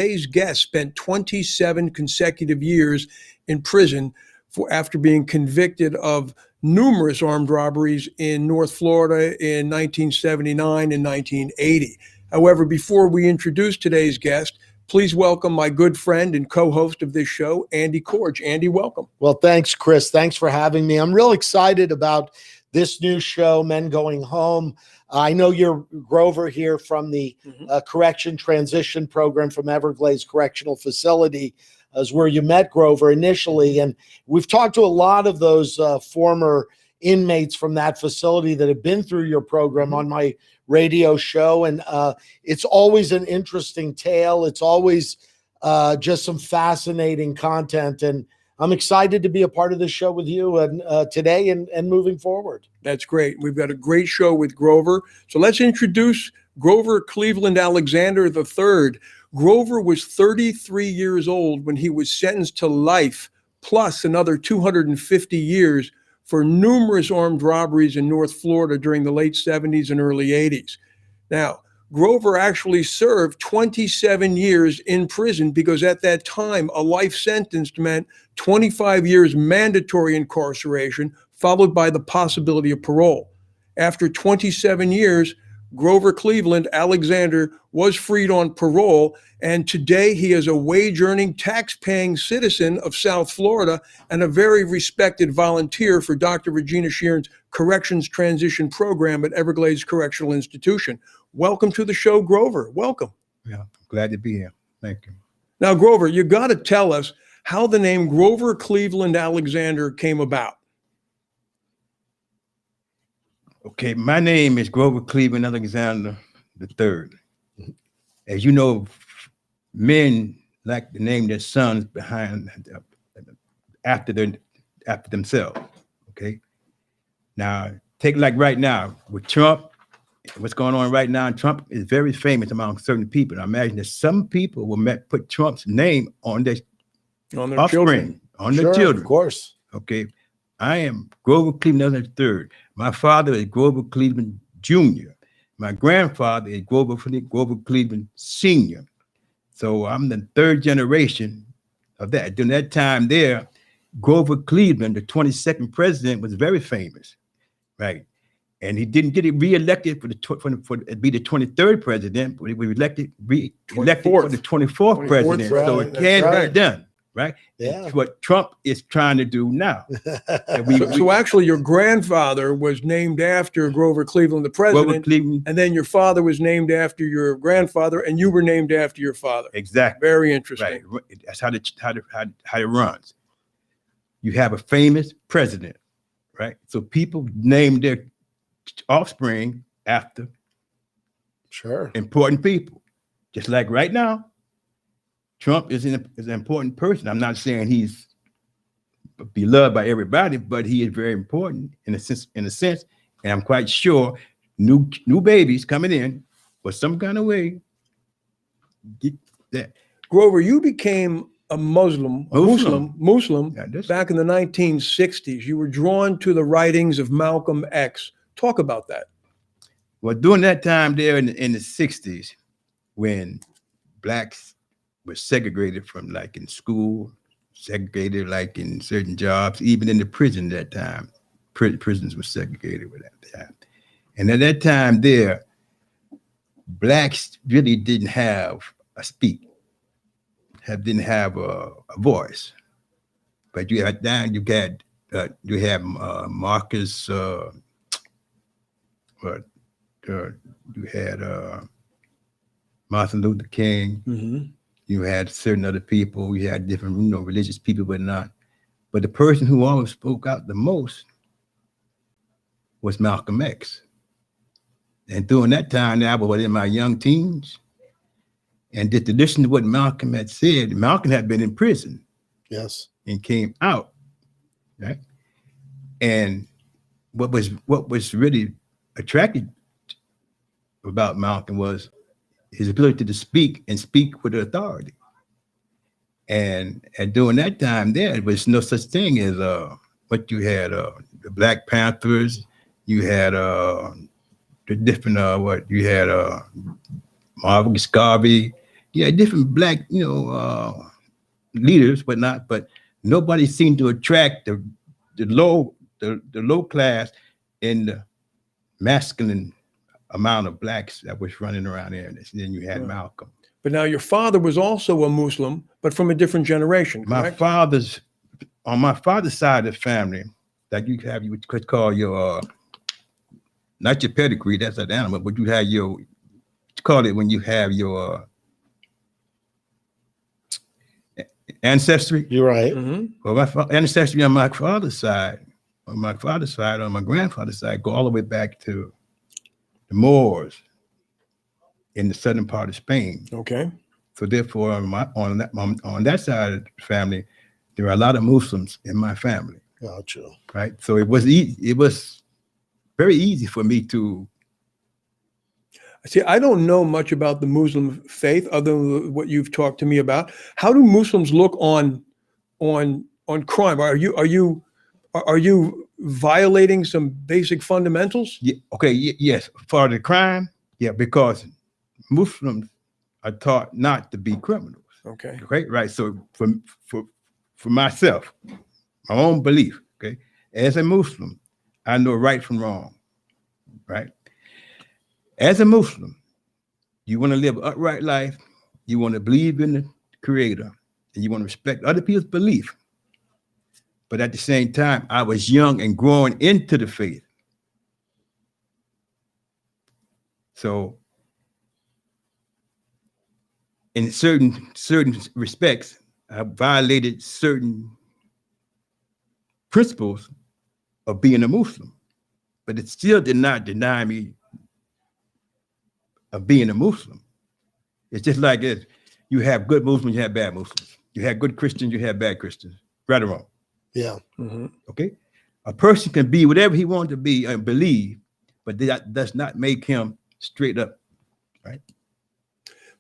Today's guest spent 27 consecutive years in prison after being convicted of numerous armed robberies in North Florida in 1979 and 1980. However, before we introduce today's guest, please welcome my good friend and co-host of this show, Andy Korge. Andy, welcome. Well, thanks, Chris. Thanks for having me. I'm real excited about this new show, Men Going Home. I know you're Grover here from the Correction Transition Program from Everglades Correctional Facility, is where you met Grover initially. And we've talked to a lot of those former inmates from that facility that have been through your program on my radio show. And it's always an interesting tale. It's always just some fascinating content. And I'm excited to be a part of this show with you and today and moving forward. That's great. We've got a great show with Grover. So let's introduce Grover Cleveland Alexander III. Grover was 33 years old when he was sentenced to life plus another 250 years for numerous armed robberies in North Florida during the late 70s and early 80s. Now, Grover actually served 27 years in prison because at that time, a life sentence meant 25 years mandatory incarceration, followed by the possibility of parole. After 27 years, Grover Cleveland Alexander was freed on parole, and today he is a wage-earning, tax-paying citizen of South Florida and a very respected volunteer for Dr. Regina Sheeran's Corrections Transition Program at Everglades Correctional Institution. Welcome to the show, Grover. Welcome. Yeah, glad to be here. Thank you. Now, Grover, you got to tell us how the name Grover Cleveland Alexander came about. Okay, my name is Grover Cleveland Alexander III. As you know, men like to name their sons after themselves. Okay. Now, take like right now with Trump. What's going on right now? Trump is very famous among certain people. I imagine that some people will put Trump's name on their offspring, children. on their children. Of course. Okay. I am Grover Cleveland III. My father is Grover Cleveland Jr. My grandfather is Grover Cleveland Sr. So I'm the third generation of that. During that time there, Grover Cleveland, the 22nd president, was very famous, right? And he didn't get reelected for be the 23rd president, but he was reelected for the 24th president. Right, so it can't be done, right? Yeah. It's what Trump is trying to do now. So actually, your grandfather was named after Grover Cleveland, the president, Grover Cleveland, and then your father was named after your grandfather, and you were named after your father. exactly. Very interesting. Right. That's how it runs. You have a famous president, right? So people name their offspring after important people. Just like right now, Trump is an important person. I'm not saying he's beloved by everybody, but he is very important in a sense. And I'm quite sure new babies coming in, but some kind of way, get that. Grover, you became a Muslim Yeah, back in the 1960s. You were drawn to the writings of Malcolm X. Talk about that. Well, during that time there in the 60s, when blacks were segregated from like in school, segregated like in certain jobs, even in the prison at that time, prisons were segregated with that. And at that time there, blacks really didn't have a didn't have a voice. But you had Marcus, you had Martin Luther King. You had certain other people. You had different, religious people, but not. But the person who always spoke out the most was Malcolm X. And during that time, I was in my young teens, and just to listen to what Malcolm had said. Malcolm had been in prison, yes, and came out, right? And what was really attractive about Malcolm was his ability to speak with authority. And during that time there was no such thing as what you had, the Black Panthers, you had the different you had Marvin Scarby, yeah, different black, leaders, but nobody seemed to attract the low class in the masculine amount of blacks that was running around there. And then you had Malcolm. But now your father was also a Muslim, but from a different generation, correct? On my father's side of the family, that you have, you could call your, not your pedigree, that's an animal, but you have your, call it when you have your ancestry. You're right. Well, my ancestry on my father's side, on my grandfather's side, go all the way back to the Moors in the southern part of Spain. Okay. So therefore, on that side of the family, there are a lot of Muslims in my family. Gotcha. Right. So it was very easy for me to. See, I don't know much about the Muslim faith other than what you've talked to me about. How do Muslims look on crime? Are you violating some basic fundamentals? Yeah, okay. Yes. For the crime. Yeah, because Muslims are taught not to be criminals. Okay. Okay. Right. So for myself, my own belief. Okay. As a Muslim, I know right from wrong. Right. As a Muslim, you want to live an upright life, you want to believe in the Creator, and you want to respect other people's belief. But at the same time, I was young and growing into the faith. So in certain respects, I violated certain principles of being a Muslim, but it still did not deny me of being a Muslim. It's just like this. You have good Muslims, you have bad Muslims. You have good Christians, you have bad Christians. Right or wrong? Yeah. Okay? A person can be whatever he wants to be and believe, but that does not make him straight up, right?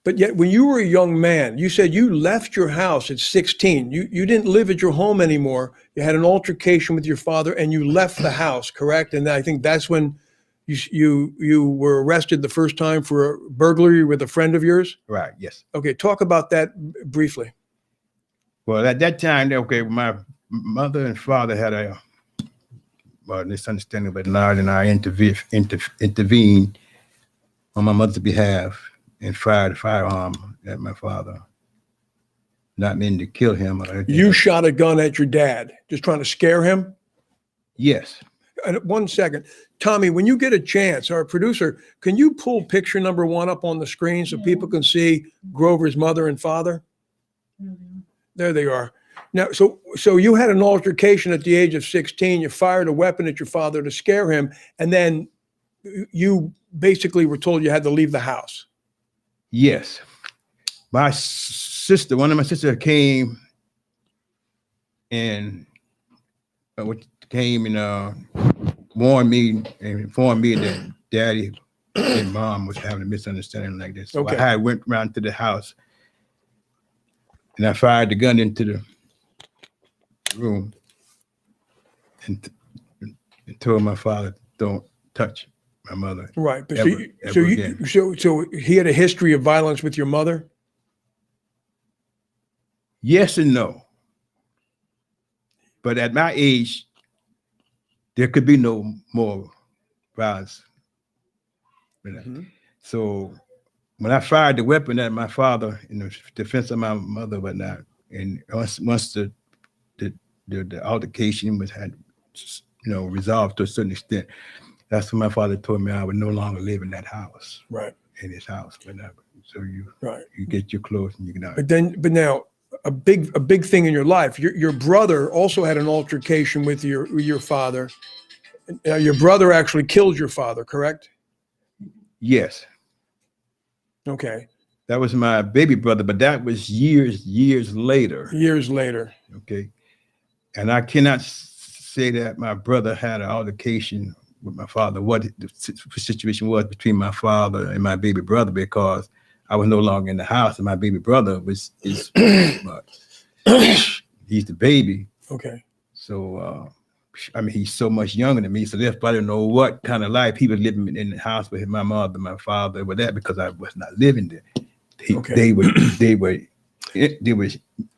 But yet when you were a young man, you said you left your house at 16. You didn't live at your home anymore. You had an altercation with your father and you left the house, correct? And I think that's when you were arrested the first time for a burglary with a friend of yours? Right, yes. Okay, talk about that briefly. Well, at that time, okay, my mother and father had a misunderstanding, but Lord and I intervened on my mother's behalf and fired a firearm at my father, not meaning to kill him. You shot a gun at your dad, just trying to scare him? Yes. And 1 second. Tommy, when you get a chance, our producer, can you pull picture number 1 up on the screen so people can see Grover's mother and father? There they are. Now, so you had an altercation at the age of 16. You fired a weapon at your father to scare him, and then you basically were told you had to leave the house. Yes. One of my sisters came and warned me and informed me that daddy and mom was having a misunderstanding like this. So I went around to the house and I fired the gun into the room and told my father, don't touch my mother. Right. But ever so he had a history of violence with your mother? Yes and no. But at my age, there could be no more violence. So when I fired the weapon at my father in the defense of my mother, whatnot, and once the altercation had resolved to a certain extent, that's when my father told me I would no longer live in that house. Right. In his house, whatever. So you get your clothes and you get out. But now a big thing in your life. Your brother also had an altercation with your father. Your brother actually killed your father, correct? Yes. Okay. That was my baby brother, but that was years later. Years later. Okay. And I cannot say that my brother had an altercation with my father, what the situation was between my father and my baby brother, because I was no longer in the house and my baby brother is he's the baby. Okay. So, he's so much younger than me. So therefore I didn't know what kind of life he was living in the house with my mother, my father, with that, because I was not living there. Okay. They were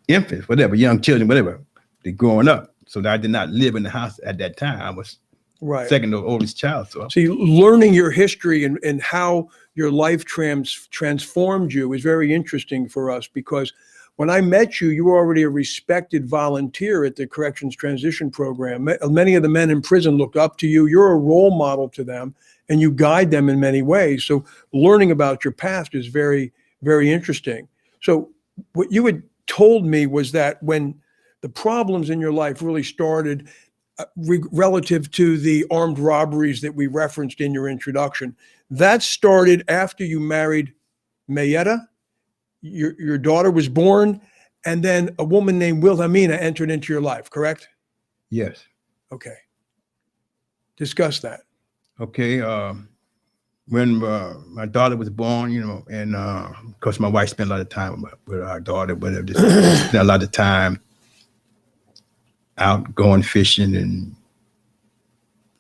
infants, whatever, young children, whatever. They growing up. So I did not live in the house at that time. I was Right. second or oldest child. So See, learning your history and how your life transformed you is very interesting for us, because when I met you, you were already a respected volunteer at the Corrections Transition Program. Many of the men in prison looked up to you. You're a role model to them, and you guide them in many ways. So learning about your past is very, very interesting. So what you had told me was that when the problems in your life really started, relative to the armed robberies that we referenced in your introduction, that started after you married Mayetta. Your daughter was born, and then a woman named Wilhelmina entered into your life, correct? yes. Okay. Discuss that. Okay. When my daughter was born, and of course my wife spent a lot of time with our daughter, but just spent a lot of time out going fishing and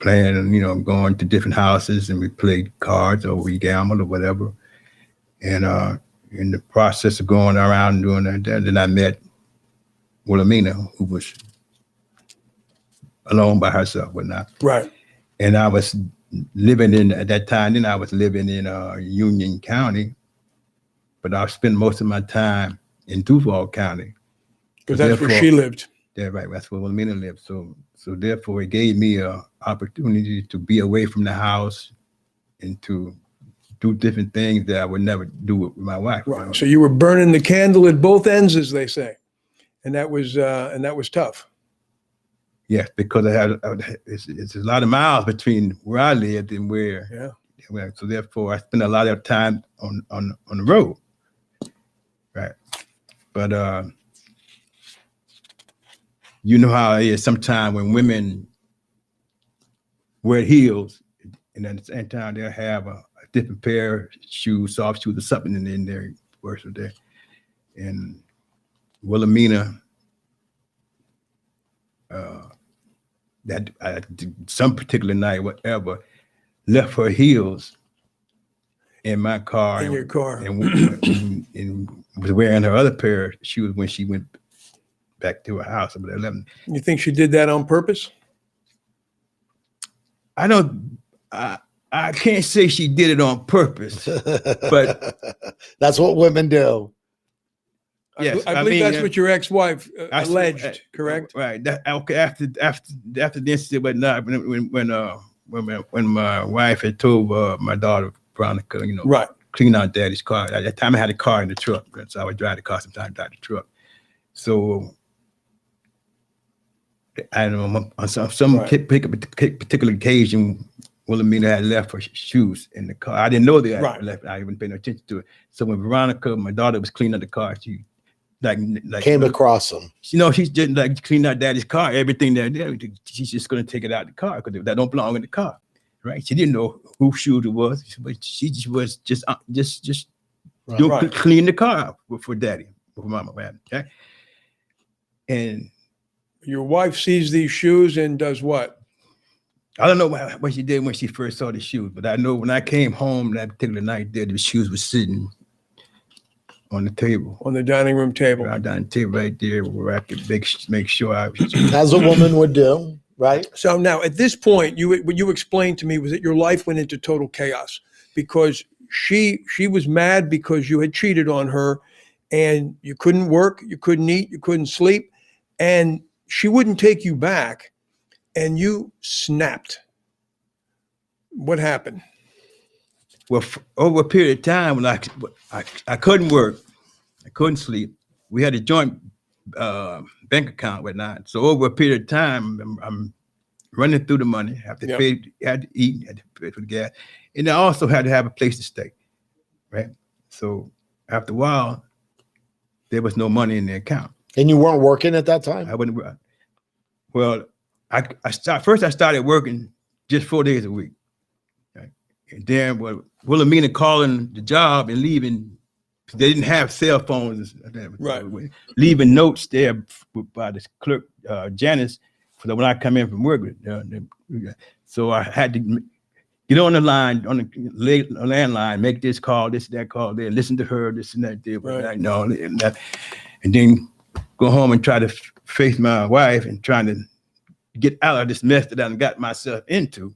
playing, and going to different houses, and we played cards or we gambled or whatever. And in the process of going around and doing that, then I met Wilhelmina, who was alone by herself, whatnot. Right. And I was living at that time, then I was living in Union County, but I spent most of my time in Duval County. Because that's where she lived. Yeah, right. That's where Wilhelmina lived. So therefore, it gave me an opportunity to be away from the house and to do different things that I would never do with my wife. Right. So you were burning the candle at both ends, as they say, and that was tough. Yes, because it's a lot of miles between where I lived and where. Yeah. So therefore, I spent a lot of time on the road. Right. But you know how it is sometimes when women wear heels, and at the same time they'll have a different pair of shoes, soft shoes or something in their worse of there. And Wilhelmina, that some particular night, whatever, left her heels in my car. In your car. And was wearing her other pair of shoes when she went back to her house about 11. You think she did that on purpose? I can't say she did it on purpose, but that's what women do. Yes, I believe that's what your ex-wife alleged, correct? Right. Okay. After the incident, but not when my wife had told my daughter Veronica, right, clean out Daddy's car. At that time, I had a car in the truck, so I would drive the car sometimes, drive the truck. So I don't know, on some particular occasion, Wilhelmina had left her shoes in the car. I didn't know they had left. I didn't pay no attention to it. So when Veronica, my daughter, was cleaning up the car, she like came across them. She's just like cleaning out Daddy's car. Everything there, she's just gonna take it out of the car because that don't belong in the car, right? She didn't know whose shoes it was, but she just was just clean the car for Daddy, for Mama, man. Okay, and your wife sees these shoes and does what? I don't know what she did when she first saw the shoes, but I know when I came home that particular night, the shoes were sitting on the table. On the dining room table. Right down the table right there where I could make sure I was. As a woman would do, right? So now at this point, what you explained to me was that your life went into total chaos because she was mad because you had cheated on her and you couldn't work, you couldn't eat, you couldn't sleep, and she wouldn't take you back. And you snapped. What happened? Well, over a period of time when I couldn't work, I couldn't sleep. We had a joint bank account, whatnot. So over a period of time, I'm running through the money. Have to pay, had to eat, had to pay for the gas, and I also had to have a place to stay, right? So after a while, there was no money in the account. And you weren't working at that time? I wouldn't. Well, I started working just 4 days a week. Right? And then Wilhelmina calling the job and leaving, they didn't have cell phones. Right. Leaving notes there by this clerk, Janice, for when I come in from work. So I had to get on the line, on the landline, make this call, this, that call there, listen to her, this and that there, Right. and that, and then go home and try to face my wife and trying to get out of this mess that I got myself into.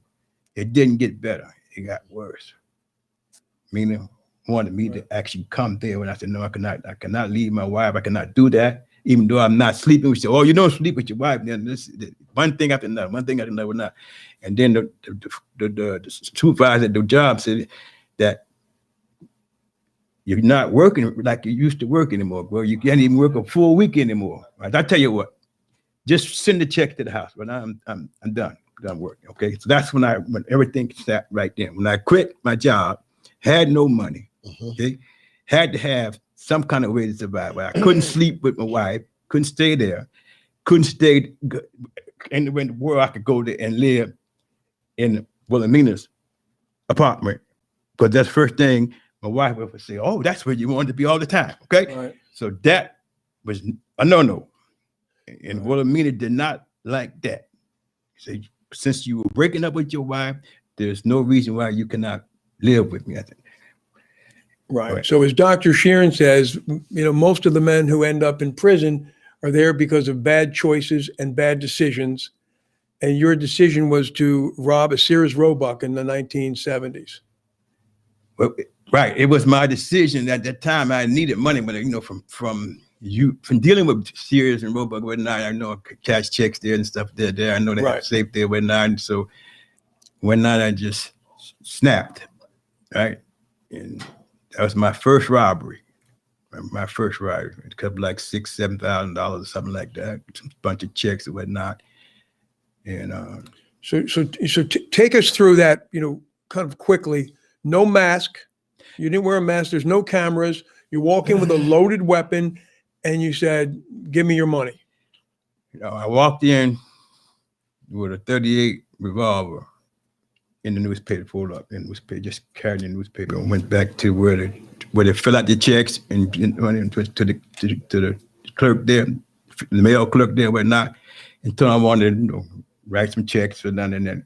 It didn't get better. It got worse. Meaning wanted me to actually come there when I said, no, I cannot leave my wife. I cannot do that. Even though I'm not sleeping. We said, oh, you don't sleep with your wife. Then this one thing after another, not. And then the supervisor at the job said that you're not working like you used to work anymore, bro. You can't even work a full week anymore. Right? I tell you what, just send the check to the house. But I'm done working. Okay. So that's when everything stopped right then. When I quit my job, had no money. Okay. Had to have some kind of way to survive. I couldn't sleep with my wife, couldn't stay there, couldn't stay anywhere in the world I could go there and live in Wilhelmina's apartment. Because that's the first thing my wife would say, oh, that's where you wanted to be all the time. Okay. Right. So that was a no-no. And Wilhelmina did not like that. So since you were breaking up with your wife, there's no reason why you cannot live with me. I think. Right. So as Dr. Sheeran says, most of the men who end up in prison are there because of bad choices and bad decisions. And your decision was to rob a Sears Roebuck in the 1970s. Well, right. It was my decision at that time. I needed money, but from dealing with Sears and Roebuck, whatnot, I know cash checks there and stuff there. I know they have safe there, whatnot. So one night I just snapped, right? And that was my first robbery. A couple like $6,000-7,000 or something like that. A bunch of checks and whatnot. And so take us through that, kind of quickly. No mask. You didn't wear a mask. There's no cameras. You walk in with a loaded weapon, and you said, "Give me your money." I walked in with a .38 revolver. In the newspaper, pulled up in the newspaper, just carried the newspaper, and went back to where they fill out the checks and went to the clerk there, the mail clerk there, whatnot, and told him I wanted to write some checks for none, and then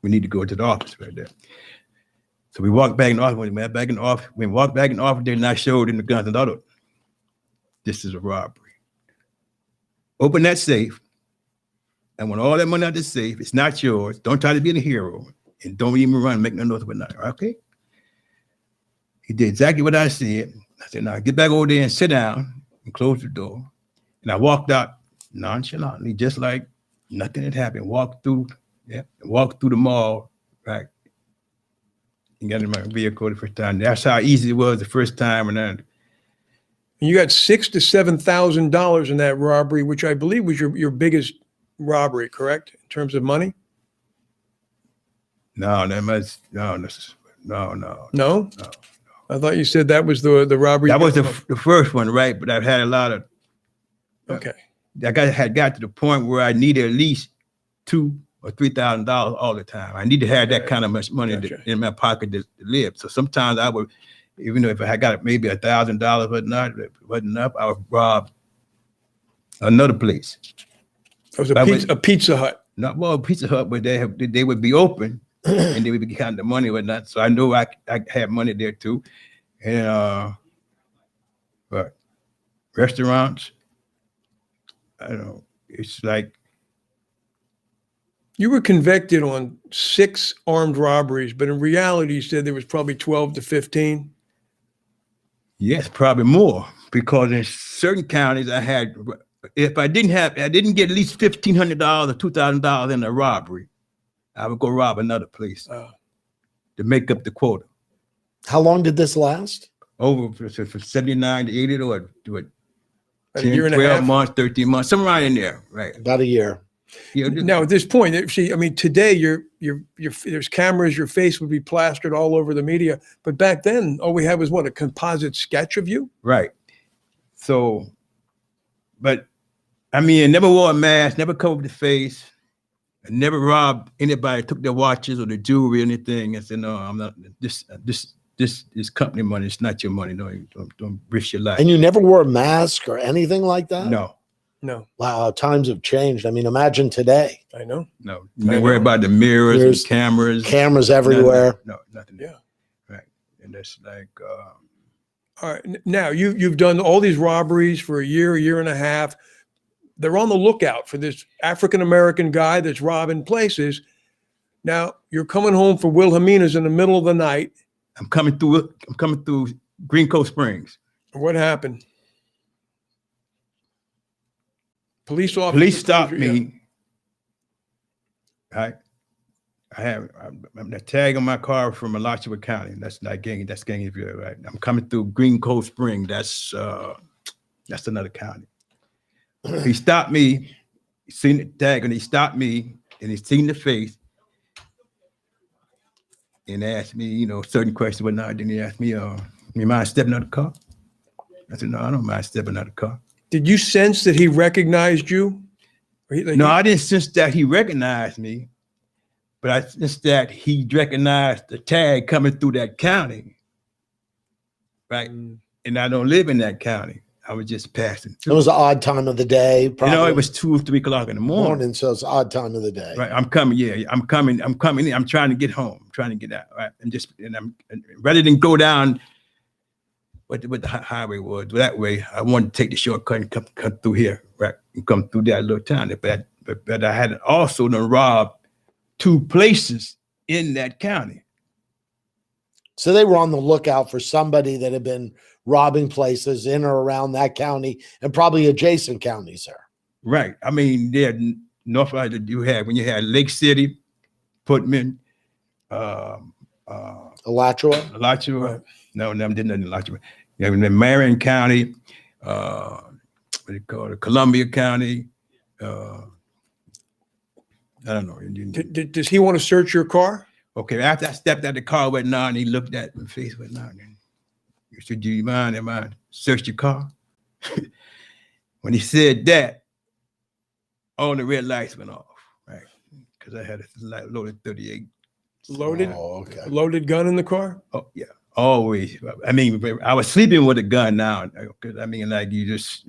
we need to go to the office right there. So we walked back in the office. When we went back in the office, then I showed him the guns and thought, this is a robbery. Open that safe. I want all that money out the safe. It's not yours. Don't try to be the hero. And don't even run, make no noise with nothing. Okay? He did exactly what I said. I said, now get back over there and sit down and close the door. And I walked out nonchalantly, just like nothing had happened. Walked through the mall, right? And got in my vehicle the first time. That's how easy it was the first time. And you got $6,000 to $7,000 in that robbery, which I believe was your biggest robbery, correct? In terms of money? No. I thought you said that was the robbery. That was the first one, right? But I've had a lot of. Okay. I had got to the point where I needed at least $2,000 or $3,000 all the time. I need to have that kind of much money in my pocket to live. So sometimes I would, even though if I had got maybe $1,000, but not, if it wasn't enough, I would rob another place. It was a Pizza Hut. Not well, Pizza Hut, but they would be open and they would be counting the money or whatnot. So I knew I had money there too. And but restaurants, I don't know. It's like you were convicted on 6 armed robberies, but in reality, you said there was probably 12 to 15. Yes, probably more, because in certain counties I had. If I didn't get at least $1,500 or $2,000 in a robbery, I would go rob another place to make up the quota. How long did this last? Over from 79 to 80 or 10, year and 12 a half? months, 13 months, somewhere right in there, right? About a year. Now at this point, see, I mean, today there's cameras, your face would be plastered all over the media, but back then all we had was a composite sketch of you? Right. So, but I mean, I never wore a mask, never covered the face. I never robbed anybody, took their watches or their jewelry or anything. I said, no, I'm not. This is company money. It's not your money. No, don't risk your life. And you never wore a mask or anything like that? No. No, Wow, times have changed. I mean, imagine today. I know. No, you don't worry about the mirrors There's and cameras. Cameras everywhere. Nothing. Yeah. Right. And that's like, All right. Now you've done all these robberies for a year and a half. They're on the lookout for this African-American guy that's robbing places. Now you're coming home for Wilhelmina's in the middle of the night. I'm coming through Green Cove Springs. What happened? Police officer. Police stopped yeah. me. Right. I'm the tag on my car from Alachua County. That's not gang. That's Gainesville, right? I'm coming through Green Cove Spring. That's another county. He stopped me. He seen the tag, and he stopped me, and he seen the face, and asked me, certain questions. Whatnot. Then he asked me, "You mind stepping out of the car?" I said, "No, I don't mind stepping out of the car." Did you sense that he recognized you? No, I didn't sense that he recognized me. But I sensed that he recognized the tag coming through that county, right? And I don't live in that county. I was just passing It was an odd time of the day. Probably. It was 2 or 3 o'clock in the morning. So it's an odd time of the day. Right, I'm coming. Yeah, I'm coming. I'm coming. I'm trying to get home. I'm trying to get out. Right, and I'm rather than go down what the highway was that way. I wanted to take the shortcut and come through here, right, and come through that little town. But I had also done robbed 2 places in that county. So they were on the lookout for somebody that had been robbing places in or around that county and probably adjacent counties there. Right. I mean, there North Carolina when you had Lake City, Putman, Alachua. Right. No, didn't in Alachua. You have in Marion County, what do you call it, Columbia County. I don't know. Does he want to search your car? Okay, after I stepped out the car, whatnot, and he looked at my face, whatnot, and he said, "Do you mind if I search your car?" When he said that, all the red lights went off, right? Because I had a loaded 38. Loaded? Oh, okay. Loaded gun in the car? Oh, yeah, always. I mean, I was sleeping with a gun now, because you just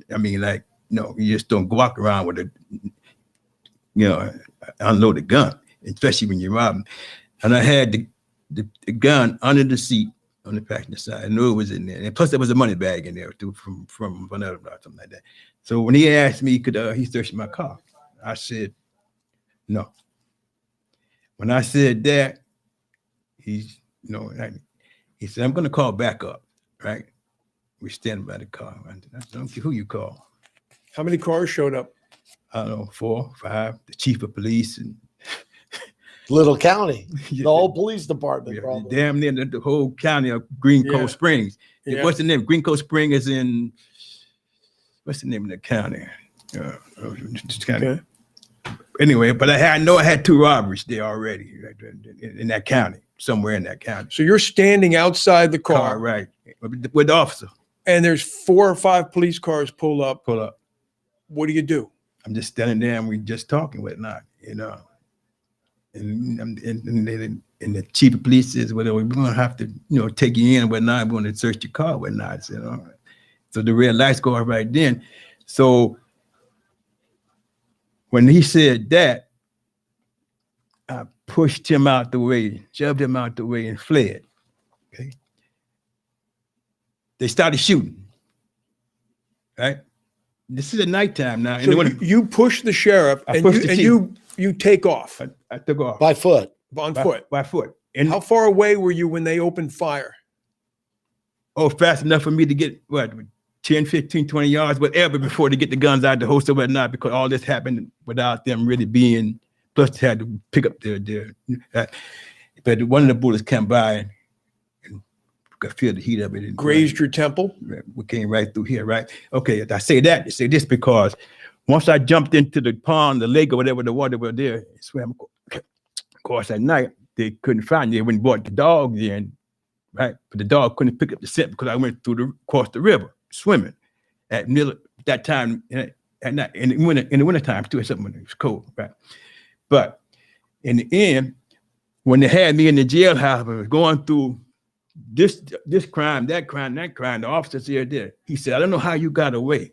don't walk around with a, unloaded gun, especially when you're robbing. And I had the gun under the seat on the passenger side. I knew it was in there. And plus there was a money bag in there too from another or something like that. So when he asked me, could he search my car? I said, no. When I said that, he said, "I'm going to call back up," right? We're standing by the car. I don't care who you call. How many cars showed up? I don't know, 4, 5, the chief of police and Little county, the whole police department, probably. Damn near the whole county of Green Cove Springs. Yeah. What's the name? Green Cove Springs is in, what's the name of the county? Okay. Anyway, but I had 2 robberies there already in that county, somewhere in that county. So you're standing outside the car, Right, with the officer. and there's 4 or 5 police cars pull up. What do? I'm just standing there and we just talking whatnot, And the chief of police says, "Well, we're gonna have to, take you in and whatnot. We're gonna search your car, whatnot." So the red lights go off right then. So when he said that, I pushed him out the way, shoved him out the way, and fled. Okay. They started shooting. Right. This is at nighttime now. So you push the sheriff, you take off. I took off By foot. On foot. By foot. And how far away were you when they opened fire? Oh, fast enough for me to get 10, 15, 20 yards, whatever, before they get the guns out of the holster, whatnot, because all this happened without them really being. Plus, they had to pick up their. But one of the bullets came by and could feel the heat of it. And grazed your temple. We came right through here, right? Okay, I say that to say this because once I jumped into the pond, the lake, or whatever the water was there, and swam. Of course, at night they couldn't find me. They went and brought the dog in, right? But the dog couldn't pick up the scent because I went across the river swimming at that time at night in the winter time too. Or something when it was cold, right? But in the end, when they had me in the jailhouse, I was going through this crime, that crime, the officer said there. He said, "I don't know how you got away."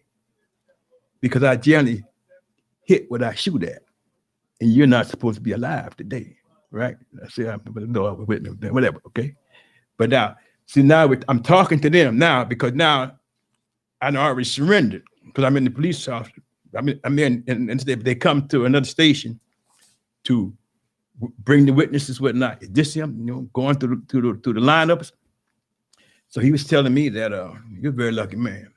because I generally hit what I shoot at, and you're not supposed to be alive today, right? I say, no, with me, whatever, okay? But now, see, now I'm talking to them now because now I already surrendered because I'm in the police officer. I'm in, and they come to another station to bring the witnesses, whatnot. Is this him? You know, going through the lineups. So he was telling me that you're a very lucky man.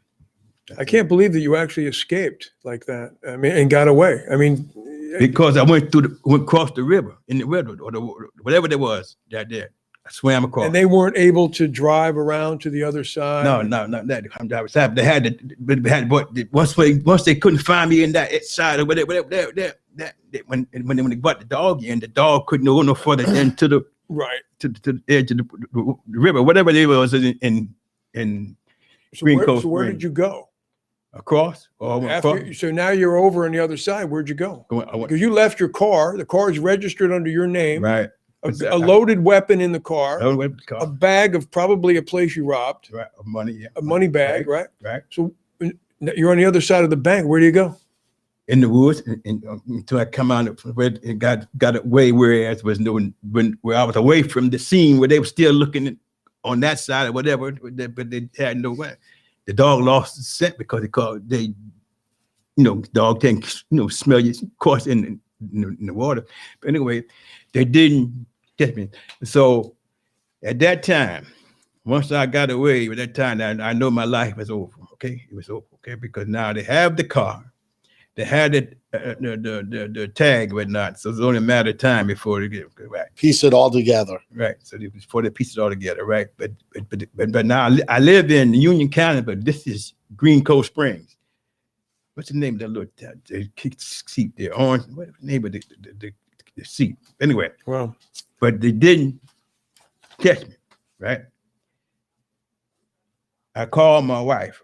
I can't believe that you actually escaped like that. I mean, and got away. I mean, because I went across the river in the river or whatever there was that there. I swam across. And they weren't able to drive around to the other side. No, that was happening. They had to, once they couldn't find me in that side or whatever, when they brought the dog in, the dog couldn't go no further into the right to the edge of the river, whatever it was in Green Coast. So where did you go? Across? So now you're over on the other side. Where'd you go? Because you left your car. The car is registered under your name. Right. A loaded weapon in the car. A bag of probably a place you robbed. Right. Of money. Yeah. A money bag. Right. Right. So you're on the other side of the bank. Where do you go? In the woods until I come out where it got away, whereas was where I was away from the scene where they were still looking on that side or whatever, but they had no way. The dog lost the scent because dog can smell you, of course, in the water. But anyway, they didn't get me. So at that time, once I got away, at that time, I know my life was over. Okay, it was over. Okay, because now they have the car, they had the tag, whatnot. So it's only a matter of time before they get back. Piece it all together. Right. So before they piece it all together, right? But now I live in Union County, but this is Green Coast Springs. What's the name of that little seat there? Orange. What's the name of the seat? Anyway. Wow. But they didn't catch me, right? I called my wife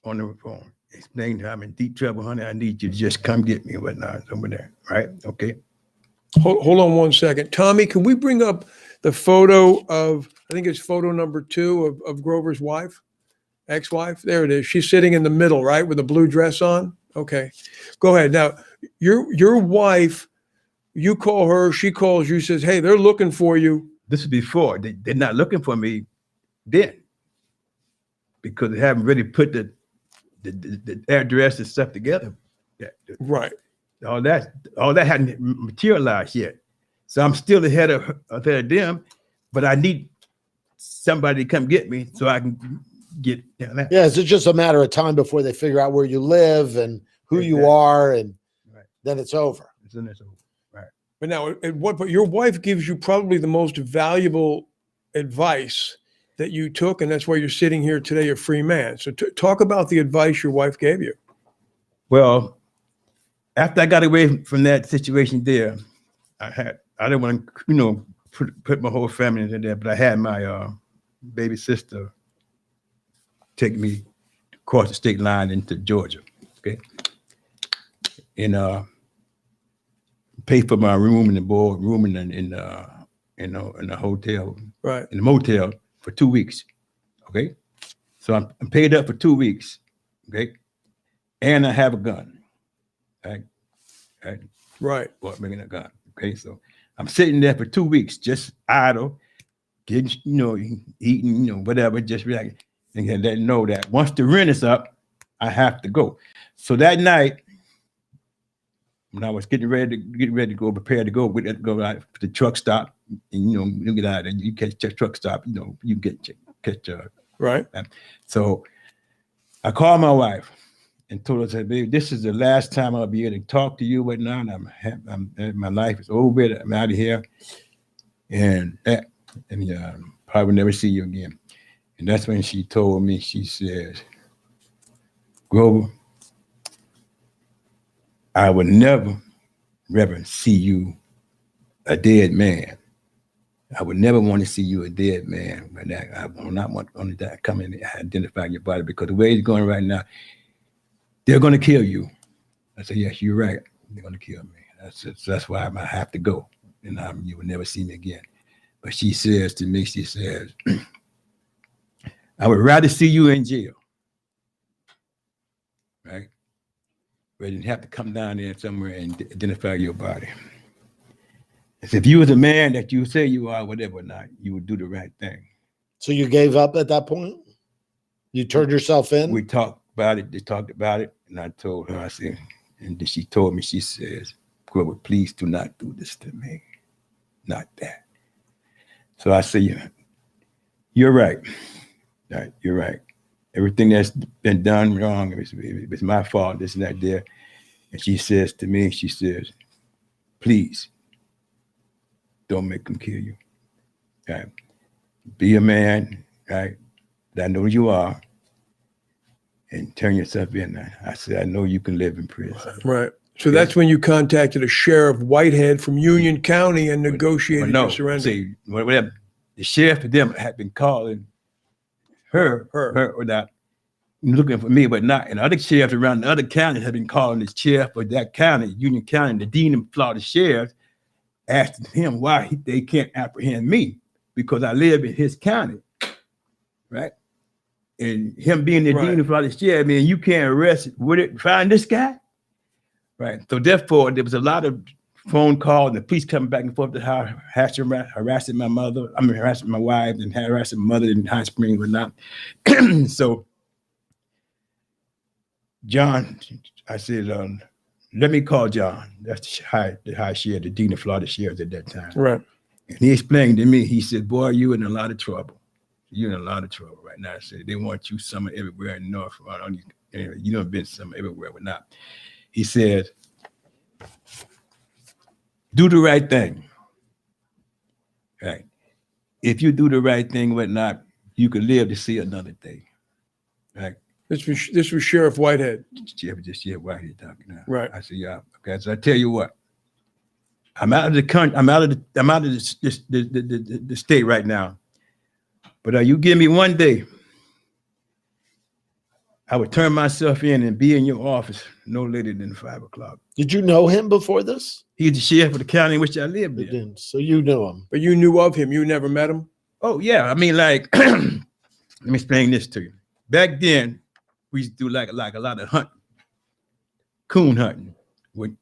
on the phone. Explained to her, I'm in deep trouble, honey. I need you to just come get me and whatnot over there, right? Okay. Hold on one second. Tommy, can we bring up the photo of, I think it's photo number 2 of Grover's wife, ex-wife? There it is. She's sitting in the middle, right, with a blue dress on? Okay. Go ahead. Now, your wife, you call her, she calls you, says, hey, they're looking for you. This is before. They're not looking for me then because they haven't really put the address and stuff together. Right. All that hadn't materialized yet. So I'm still ahead of them, but I need somebody to come get me so I can get that. Yeah, it's just a matter of time before they figure out where you live and who you are, and then it's over. Then it's over. Right. But now, at what point, your wife gives you probably the most valuable advice that you took, and that's why you're sitting here today, a free man. So talk about the advice your wife gave you. Well, after I got away from that situation there, I didn't want to, put my whole family into there, but I had my baby sister take me across the state line into Georgia, okay? And pay for my room and the board room in the hotel, right? In the motel for 2 weeks, okay? So I'm paid up for 2 weeks, okay? And I have a gun, right? Bought me a gun, okay? So I'm sitting there for 2 weeks, just idle, getting, eating, whatever, just relaxing, and let them know that once the rent is up, I have to go. So that night, when I was getting ready to go, prepared to go, go out to the truck stop, and you get out and you catch your truck stop, you catch right. So I called my wife and told her, I said, baby, this is the last time I'll be able to talk to you right now. My life is over. I'm out of here, and probably never see you again. And that's when she told me, she says, Grover, I would never see you a dead man. I would never want to see you a dead man. But I will not want only that come in and identify your body, because the way it's going right now, they're going to kill you. I said, yes, you're right. They're going to kill me. That's why I have to go, and you will never see me again. But she says to me, she says, I would rather see you in jail, right? but you have to come down there somewhere and identify your body. I said, if you was a man that you say you are, whatever or not, you would do the right thing. So you gave up at that point? You turned yourself in? We talked about it. They talked about it, and I told her, I said, and then she told me, she says, Grover, please do not do this to me. Not that. So I said, you're right. Right, you're right. Everything that's been done wrong, it's my fault, this and that there. And she says to me, she says, please, don't make them kill you. Right? Be a man, right? That I know you are, and turn yourself in. I said, I know you can live in prison. Right. So that's when you contacted a sheriff Whitehead from Union County and negotiated your surrender. See, whatever. The sheriff of them had been calling her or not, looking for me, but not. And other sheriffs around the other counties have been calling the sheriff of that county, Union County, the dean of Florida sheriff, asking him why they can't apprehend me because I live in his county, right? And him being the dean of Florida sheriff, I mean, you can't arrest, find this guy? Right. So therefore, there was a lot of phone calls and the police coming back and forth to harassing my mother, harassing my wife and harassing my mother in High Springs and whatnot. So John, I said, let me call John. That's the high sheriff, the dean of Florida sheriff at that time. Right. And he explained to me, he said, boy, you in a lot of trouble. You're in a lot of trouble right now. I said, they want you summer everywhere in North. You don't been summer everywhere, but not. He said, do the right thing. Right. If you do the right thing, whatnot, you can live to see another day. Right. This was Sheriff Whitehead. Sheriff Whitehead talking now. Right. I said, yeah. Okay. So I tell you what, I'm out of the country. I'm out of the state right now. But you give me one day, I would turn myself in and be in your office no later than 5 o'clock. Did you know him before this? He's the sheriff of the county in which I lived in. Didn't. So you knew him. But you knew of him. You never met him? Oh, yeah. I mean, like, let me explain this to you. Back then, we used to do like a lot of hunting, coon hunting with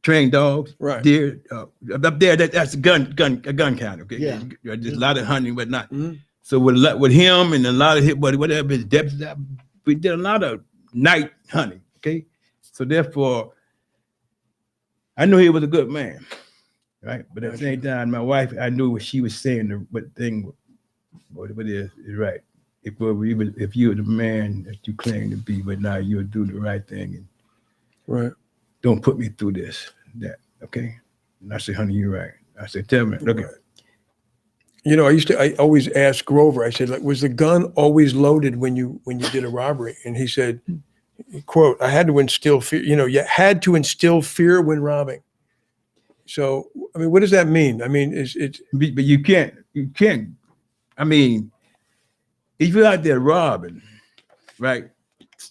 trained dogs, deer. Up there, that's a gun county. Okay, yeah. There's a lot of hunting, but not. Mm-hmm. So with him and a lot of whatever his deputies, we did a lot of night hunting. Okay, so therefore, I knew he was a good man, right? But at the same time, my wife, I knew what she was saying. What is right. If you're the man that you claim to be, but now you'll do the right thing, and don't put me through that, okay? And I said, honey, you're right. I said, tell me, look at it. You know, I always ask Grover, I said, like, was the gun always loaded when you did a robbery? And he said, quote, I had to instill fear, you had to instill fear when robbing. So, I mean, what does that mean? I mean, but you can't, I mean, if you're out there robbing, right?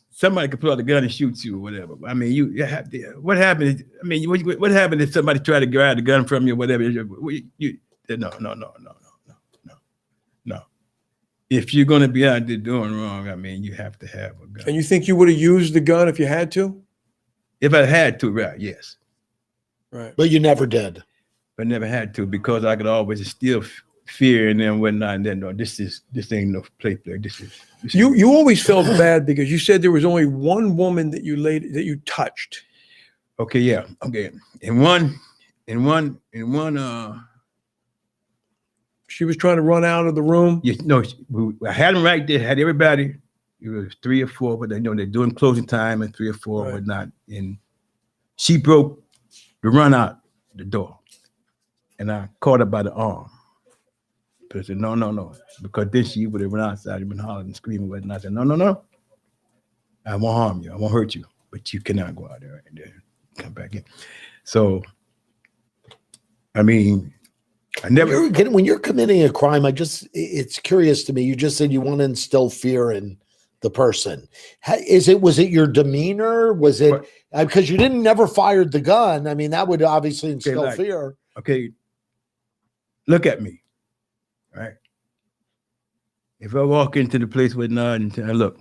Somebody could pull out a gun and shoot you or whatever. I mean, you have to, what happened? I mean, what happened if somebody tried to grab the gun from you or whatever? No. If you're going to be out there doing wrong, I mean, you have to have a gun. And you think you would have used the gun if you had to? If I had to, right, yes. Right. But you never did. But never had to because I could always instill fear and then whatnot. And then, no, this ain't no play. You always felt bad because you said there was only one woman that you touched. Okay, yeah. Okay. In one, she was trying to run out of the room. I had them right there, had everybody. It was 3 or 4, but they're doing closing time and 3 or 4, right. Whatnot. And she broke the run out the door. And I caught her by the arm. But I said, no. Because then she would have run outside and been hollering and screaming. And I said, no. I won't harm you. I won't hurt you. But you cannot go out there and come back in. So, I mean, I never. When you're committing a crime, it's curious to me. You just said you want to instill fear in the person. Was it your demeanor? Was it because you never fired the gun? I mean, that would obviously instill fear. Okay. Look at me. Right. If I walk into the place with none and look,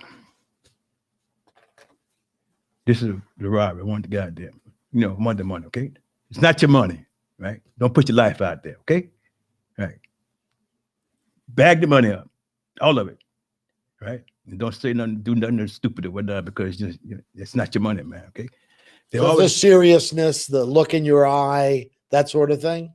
this is the robbery. I want the goddamn, I want the money, okay? It's not your money, right? Don't put your life out there, okay? Right. Bag the money up, all of it, right? And don't say nothing, do nothing stupid or whatnot, because it's not your money, man, okay? So the seriousness, the look in your eye, that sort of thing.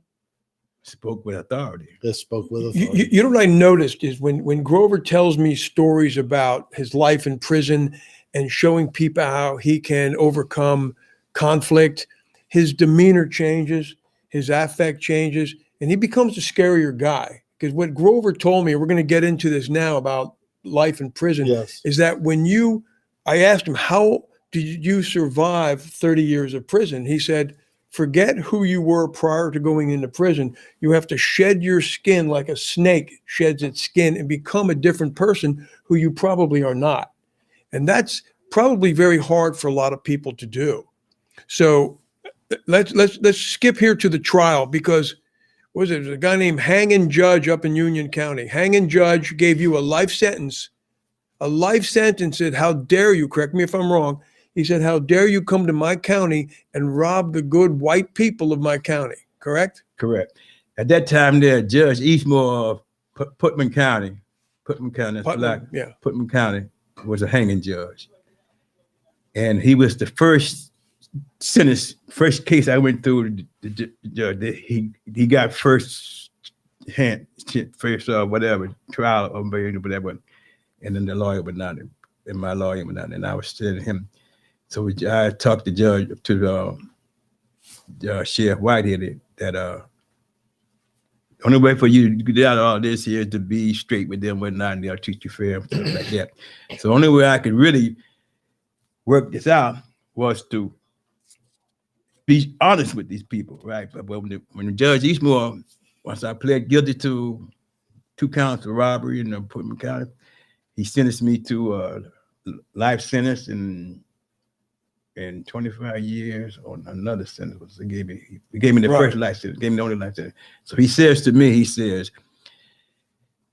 Spoke with authority. This spoke with authority. You know what I noticed is when Grover tells me stories about his life in prison and showing people how he can overcome conflict, his demeanor changes, his affect changes, and he becomes a scarier guy. Because what Grover told me, we're going to get into this now about life in prison, Yes. is that I asked him, how did you survive 30 years of prison? He said, forget who you were prior to going into prison. You have to shed your skin like a snake sheds its skin and become a different person who you probably are not. And that's probably very hard for a lot of people to do. So let's skip here to the trial, because what was it? A guy named Hangin' Judge up in Union County. Hangin' Judge gave you a life sentence. Said, how dare you, correct me if I'm wrong, he said, how dare you come to my county and rob the good white people of my county, correct? Correct. At that time there, Judge Eastmore of Putnam County, Putnam County was a hanging judge. And he was the first case I went through, the judge. He got first whatever, trial or whatever. And then the lawyer would not, and my lawyer would not, and I was sending him. So I talked to Sheriff Whitehead that the only way for you to get out of all this here is to be straight with them, whatnot, and they'll treat you fair and stuff like that. So the only way I could really work this out was to be honest with these people, right? But when Judge Eastmore, once I pled guilty to 2 counts of robbery in Putnam County, he sentenced me to a life sentence and 25 years on another sentence. He gave me the first life sentence, gave me the only life sentence. So he says to me,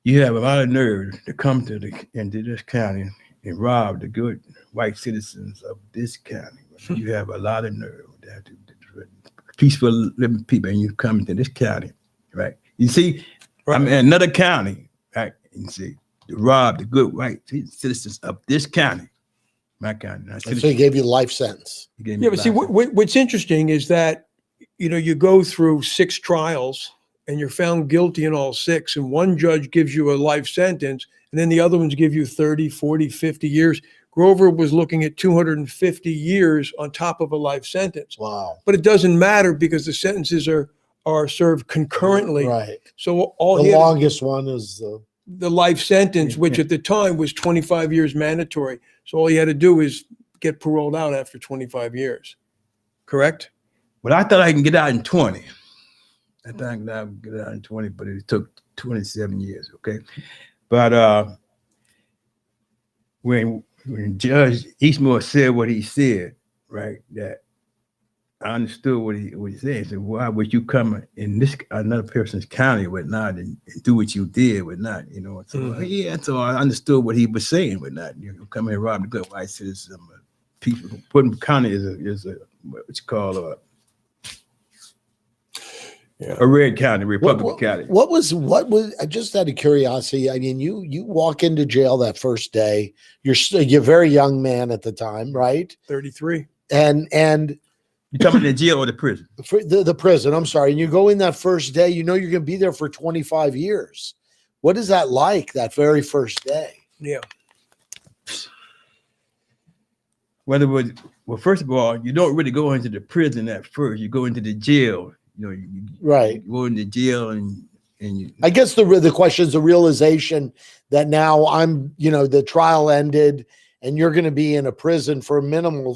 you have a lot of nerve to come into this county and rob the good white citizens of this county. You have a lot of nerve, peaceful living people, and you come into this county, right? You see, I'm in another county, right? You see, to rob the good white citizens of this county. My county. And so he gave you a life sentence. Yeah, but see, what's interesting is that, you go through 6 trials and you're found guilty in all 6, and one judge gives you a life sentence, and then the other ones give you 30, 40, 50 years. Grover was looking at 250 years on top of a life sentence. Wow. But it doesn't matter because the sentences are served concurrently. Right. So the longest one is the life sentence, which at the time was 25 years mandatory. So all he had to do is get paroled out after 25 years. Correct? Well, I thought I can get out in 20. I thought I could get out in 20, but it took 27 years, okay? But when Judge Eastmore said what he said, right, that I understood what he said. He said, why would you come in another person's county with not and do what you did with not, So so I understood what he was saying with not, come here and rob the good white citizens. People. Putnam County is a what you call a red county, Republican county. What was just out of curiosity? I mean, you walk into jail that first day. You're a very young man at the time, right? 33. And you come in the jail or the prison? The prison. I'm sorry. And you go in that first day. You're going to be there for 25 years. What is that like? That very first day? Yeah. Well, first of all, you don't really go into the prison at first. You go into the jail. Right. You go into jail and you. I guess the question is the realization that now the trial ended and you're going to be in a prison for a minimum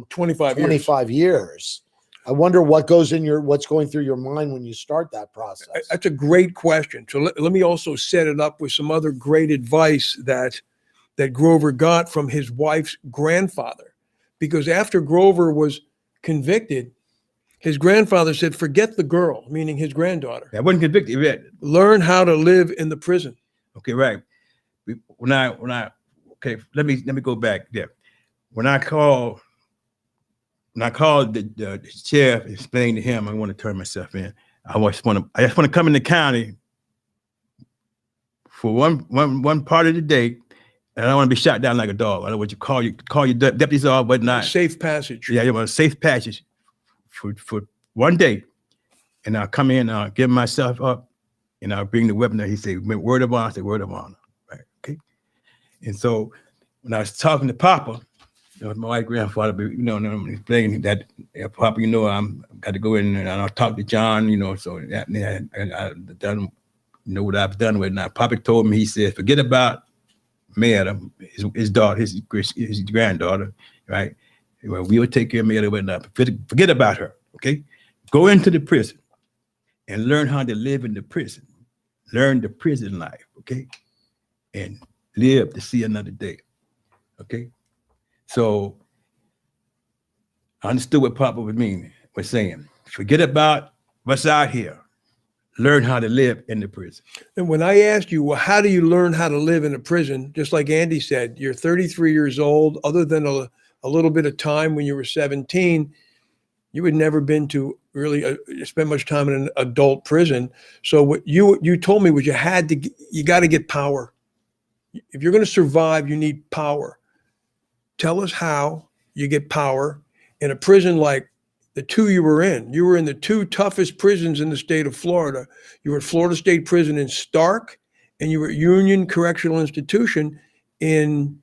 25 years. I wonder what's going through your mind when you start that process. That's a great question. So let me also set it up with some other great advice that Grover got from his wife's grandfather. Because after Grover was convicted, his grandfather said, forget the girl, meaning his granddaughter. I wasn't convicted yet. Learn how to live in the prison. Okay, right. Let me go back there. when I called the sheriff, explained to him I want to turn myself in. I just want to come in the county for one part of the day, and I don't want to be shot down like a dog. I don't want you call your deputies off, but not Safe passage. Yeah, you want a safe passage for one day, and I'll come in, I'll give myself up, and I'll bring the weapon. He said, "Word of honor." I said, "Word of honor." Right? Okay. And so when I was talking to Papa, my white grandfather, explaining that, Papa, I'm got to go in and I'll talk to John, so that I done, what I've done with it. Now, Papa told me, he said, forget about Meta, his daughter, his granddaughter, right? Well, we will take care of Meta with that. Forget about her, okay? Go into the prison and learn how to live in the prison. Learn the prison life, okay? And live to see another day, okay? So I understood what Papa was saying. Forget about what's out here. Learn how to live in the prison. And when I asked you, well, how do you learn how to live in a prison? Just like Andy said, you're 33 years old. Other than a little bit of time when you were 17, you had never been to really spend much time in an adult prison. So what you told me was you got to get power. If you're going to survive, you need power. Tell us how you get power in a prison like the two you were in. You were in the two toughest prisons in the state of Florida. You were at Florida State Prison in Stark, and you were at Union Correctional Institution in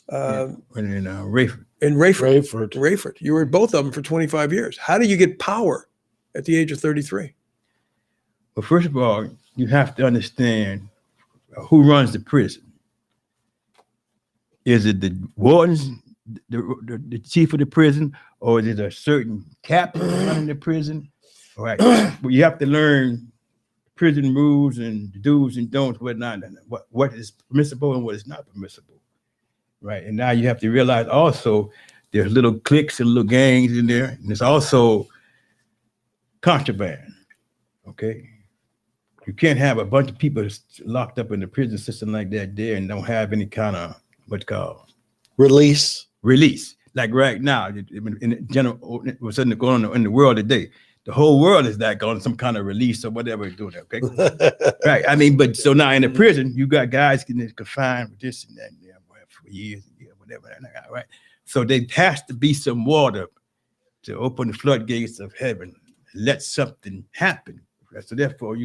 Rayford. In Rayford. You were at both of them for 25 years. How do you get power at the age of 33? Well, first of all, you have to understand who runs the prison. Is it the wardens, the chief of the prison, or is it a certain captain running the prison? All right. Well, you have to learn prison rules and do's and don'ts, whatnot, and what is permissible and what is not permissible. Right. And now you have to realize also there's little cliques and little gangs in there, and there's also contraband. Okay. You can't have a bunch of people locked up in the prison system like that there and don't have any kind of what's called release. Like right now, in general, what's going on in the world today, the whole world is like on some kind of release or whatever it's doing. Okay, right. I mean, but so now in the prison, you got guys getting confined with this and that for years, whatever. Right. So there has to be some water to open the floodgates of heaven, let something happen. Right? So therefore,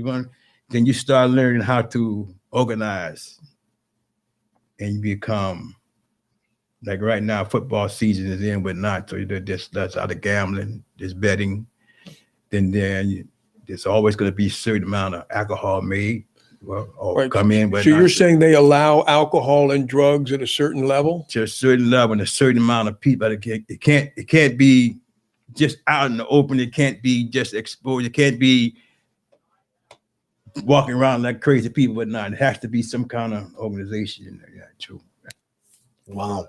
then you start learning how to organize. And you become, like right now, football season is in, whatnot. So that's out of gambling, there's betting. Then there's always going to be a certain amount of alcohol made or come in. So you're saying they allow alcohol and drugs at a certain level? To a certain level and a certain amount of people. It can't be just out in the open. It can't be just exposed. It can't be walking around like crazy people, but not. It has to be some kind of organization in there. Yeah, true. Wow.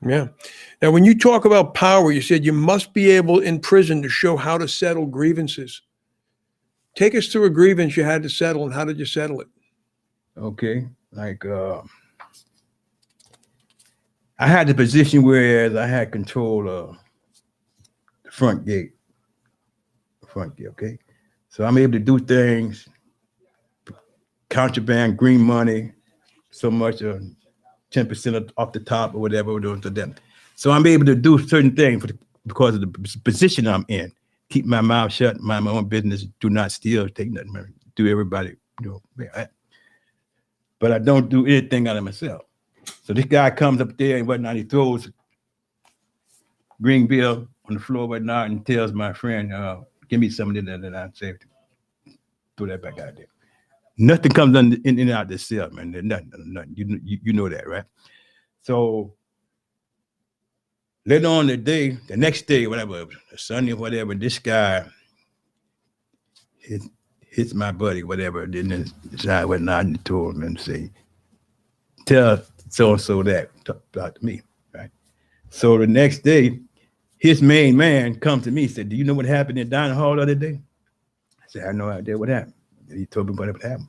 Yeah. Now, when you talk about power, you said you must be able in prison to show how to settle grievances. Take us through a grievance you had to settle, and how did you settle it? Okay. Like I had the position where I had control of the front gate. Okay. So I'm able to do things. Contraband, green money, so much, 10% off the top or whatever we're doing to them. So I'm able to do certain things because of the position I'm in. Keep my mouth shut, mind my own business, do not steal, take nothing, do everybody, but I don't do anything out of myself. So this guy comes up there and whatnot, he throws green bill on the floor whatnot and tells my friend, give me some of that, and I say, throw that back out there. Nothing comes in and out of the cell, man. There's nothing. You know that, right? So later on the next day, whatever, Sunday or whatever, this guy hits my buddy, whatever. Then I went out and told him and say, tell so-and-so that, talk about me, right? So the next day, his main man comes to me and said, do you know what happened in the dining hall the other day? I said, I have no idea what happened. He told me what happened.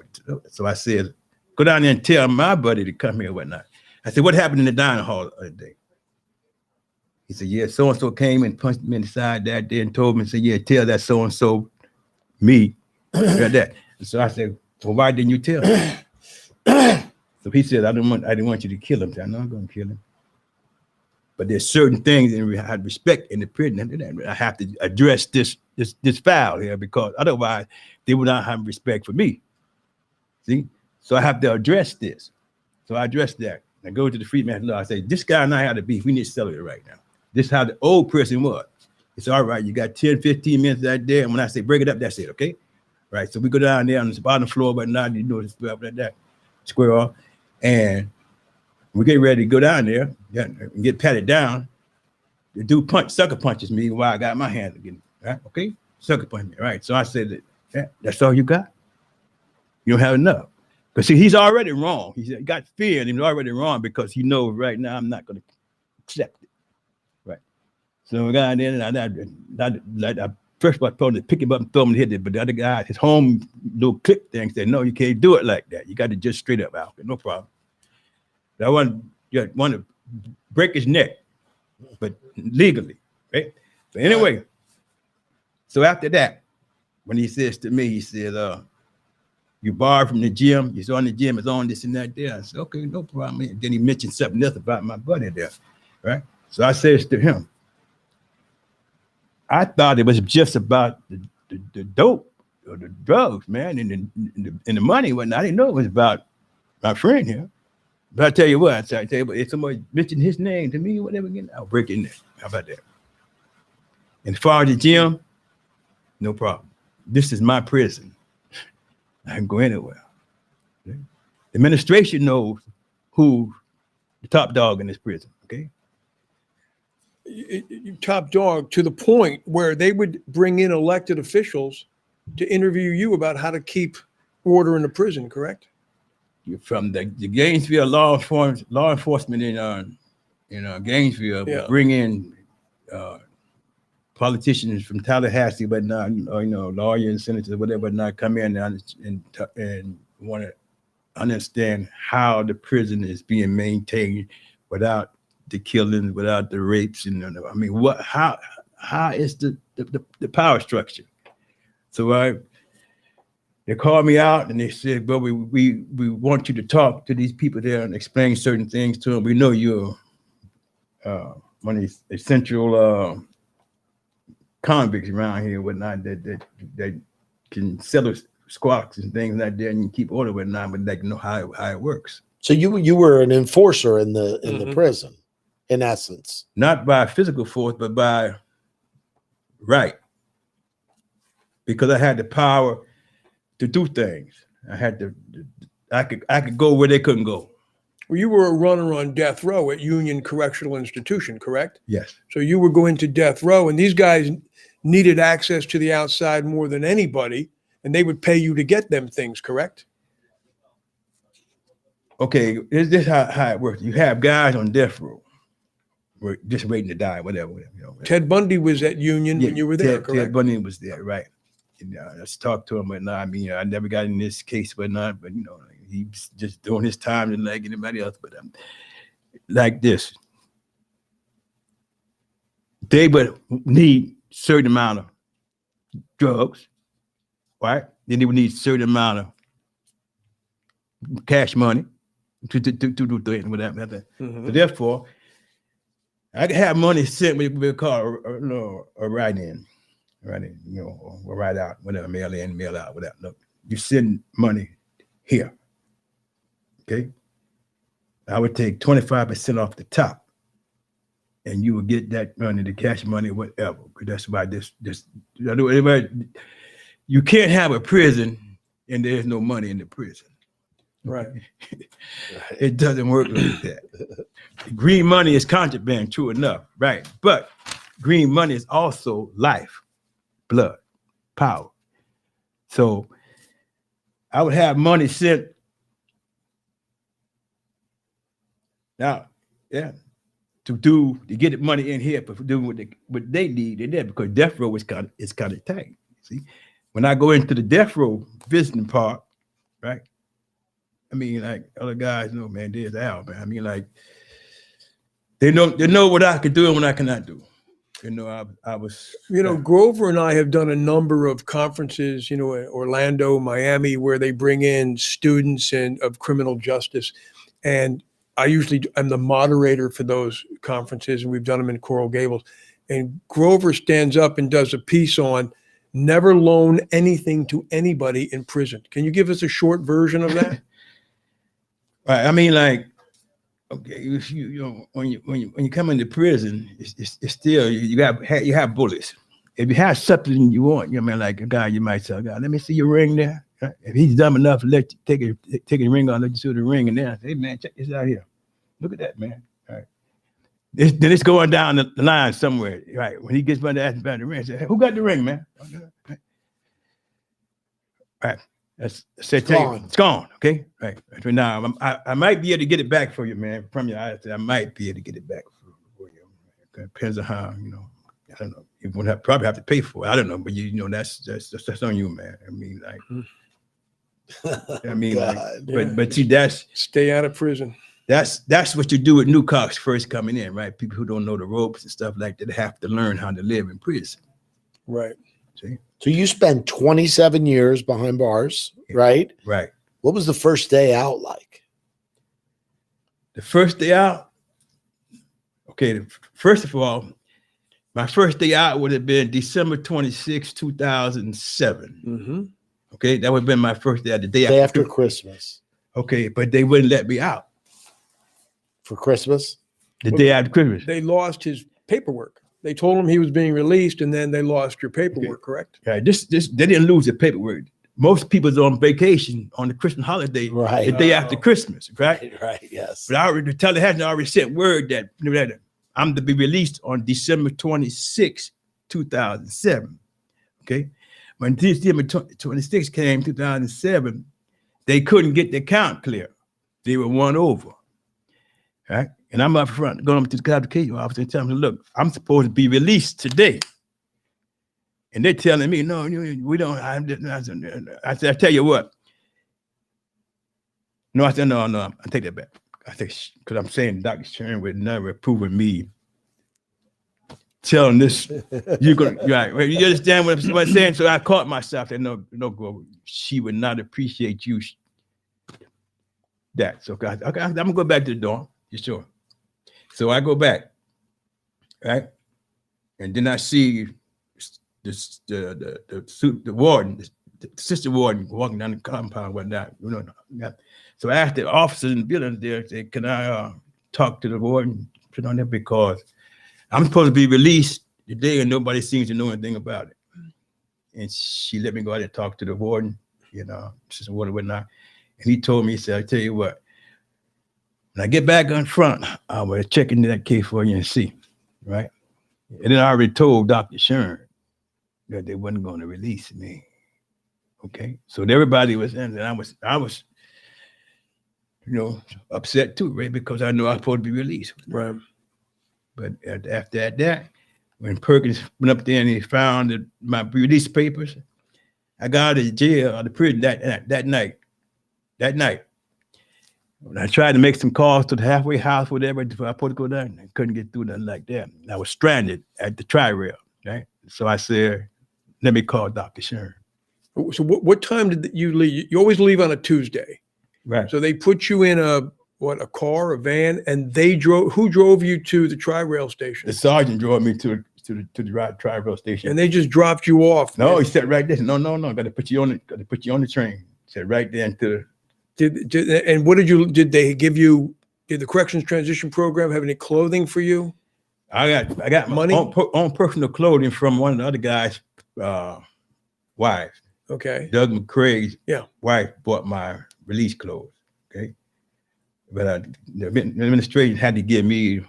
So I said, go down there and tell my buddy to come here or whatnot. I said, what happened in the dining hall the other day? He said, yeah, so-and-so came and punched me in the side that day and told me, said, yeah, tell that so-and-so me that. So I said, so why didn't you tell me? So he said, I didn't want you to kill him. I said, no, I'm going to kill him. But there's certain things and I had respect in the prison. I have to address this foul here because otherwise they would not have respect for me. See? So I have to address this. So I address that. I go to the freedman law. I say, this guy and I had a beef. We need to settle it right now. This is how the old person was. It's all right. You got 10, 15 minutes that day. And when I say break it up, that's it. Okay. Right. So we go down there on the bottom floor, but not, you know, like that, square off. And we get ready to go down there and get patted down. The dude sucker punches me while I got my hand again. Right. Okay. Sucker punch me. Right. So I said, that's all you got? You don't have enough. But see, he's already wrong. He got fear and he's already wrong because he knows right now I'm not going to accept it. Right. So we got in and I first I told him to pick him up and throw him and hit it. But the other guy, his home little click thing said, no, you can't do it like that. You got to just straight up out. No problem. I want to break his neck, but legally. Right. So anyway, so after that, when he says to me, he says, you borrowed from the gym, you saw in the gym, it's on this and that there. I said, okay, no problem. And then he mentioned something else about my buddy there, right? So I says to him, I thought it was just about the dope or the drugs, man, and the money and whatnot. I didn't know it was about my friend here. But I tell you what, if somebody mentioned his name to me or whatever again, I'll break in there. How about that? And as far as the gym, no problem. This is my prison. I can go anywhere. The administration knows who the top dog in this prison, okay? Top dog to the point where they would bring in elected officials to interview you about how to keep order in the prison, correct? From the Gainesville law enforcement in Gainesville, Yeah. bring in politicians from Tallahassee, but not, lawyers and senators, whatever, not come in and want to understand how the prison is being maintained without the killings, without the rapes, and I mean, how is the power structure? So they called me out and they said, well, we want you to talk to these people there and explain certain things to them. We know you're one of these essential convicts around here, whatnot, that can settle squawks and things like that, and you keep order whatnot, but they know how it works. So you were an enforcer in the prison, in essence. Not by physical force, but by right. Because I had the power to do things. I could go where they couldn't go. Well, you were a runner on death row at Union Correctional Institution, correct? Yes. So you were going to death row, and these guys needed access to the outside more than anybody, and they would pay you to get them things, correct? Okay, this is how it works. You have guys on death row, we're just waiting to die, whatever. Ted Bundy was at Union when you were there, correct? Ted Bundy was there, right? And, let's talk to him, but no, I mean, I never got in this case, but not, but he's just doing his time and like anybody else. But like this, they would need certain amount of drugs, right? Then they would need certain amount of cash money to do things, whatever. So therefore, I could have money sent with a car or write-in, or write out, whatever, mail in, mail out, whatever. Look, you send money here, okay? I would take 25% off the top, and you would get that money, the cash money, whatever. That's why you can't have a prison and there's no money in the prison. Right. It doesn't work like that. Green money is contraband, true enough, right? But green money is also life, blood, power. So I would have money sent now, to get the money in here for doing what they need in there, because death row is kind of tight. See, when I go into the death row visiting part, right? I mean, like other guys know, man, there's Al, man. I mean, like They know what I could do and what I cannot do. You know, I was. Grover and I have done a number of conferences, in Orlando, Miami, where they bring in students of criminal justice. And I'm the moderator for those conferences, and we've done them in Coral Gables. And Grover stands up and does a piece on never loan anything to anybody in prison. Can you give us a short version of that? Right. I mean, like, okay, if when you come into prison, it's still you have bullets. If you have something you want, like a guy, you might say, "God, let me see your ring there." Right? If he's dumb enough to let you take a ring on, let you see the ring, and then I say, "Hey man, check this out here. Look at that, man." All right. Then it's going down the line somewhere, right? When he gets by to ask about the ring, I say, "Hey, who got the ring, man?" Right. It's gone. Okay. Right. So now I might be able to get it back for you, man. From you, I might be able to get it back for you. It depends on how, I don't know. You would probably have to pay for it. I don't know, but that's on you, man. I mean, like, but see, that's stay out of prison. That's what you do with new cops first coming in, right? People who don't know the ropes and stuff like that have to learn how to live in prison. Right. See? So you spent 27 years behind bars, right? Right. What was the first day out like? The first day out? Okay, first of all, my first day out would have been December 26, 2007. Mm-hmm. Okay, that would have been my first day out, the day after Christmas. Okay, but they wouldn't let me out. For Christmas? The day after Christmas. They lost his paperwork. They told him he was being released, and then they lost your paperwork, correct? Right. They didn't lose the paperwork. Most people's on vacation on the Christmas holiday, right? The day after Christmas, right? Right. Yes. But the teller hadn't already sent word that I'm to be released on December 26, 2007. Okay. When December 26 came, 2007, they couldn't get the count clear. They were one over. Right. And I'm up front going up to the classification officer and telling them, look, I'm supposed to be released today. And they're telling me, no, we don't. I said, I tell you what. No, I said, no, I take that back. I think, because I'm saying Dr. Sharon would never approving me telling this. Right. You understand what I'm saying? So I caught myself and no, Grover, she would not appreciate you. That. So I'm going to go back to the dorm. You sure? So I go back, right? And then I see the warden, the assistant warden walking down the compound, whatnot. So I asked the officers in the building there, I said, can I talk to the warden? Put on there because I'm supposed to be released today and nobody seems to know anything about it. And she let me go out and talk to the warden, assistant warden, whatnot. And he told me, he said, I tell you what, when I get back on front, I will check into that case for you and see, right? And then I already told Dr. Sharon that they wasn't going to release me. Okay, so everybody was in, and I was, upset too, right? Because I knew I was supposed to be released, right? But after that, when Perkins went up there and he found my release papers, I got out of jail, out of prison that night. That night. When I tried to make some calls to the halfway house, whatever, before I supposed to go down, I couldn't get through nothing like that. I was stranded at the tri-rail, right? So I said, let me call Dr. Sharon. So what time did you leave? You always leave on a Tuesday. Right. So they put you in a car, a van, and who drove you to the tri-rail station? The sergeant drove me to the tri-rail station. And they just dropped you off. No, he said right there. No, got to put you on the train. He said right there into and what did they give you? Did the Corrections Transition Program have any clothing for you? I got money, own personal clothing from one of the other guys' wives. Okay. Doug McCrae's wife bought my release clothes. Okay. But the administration had to give me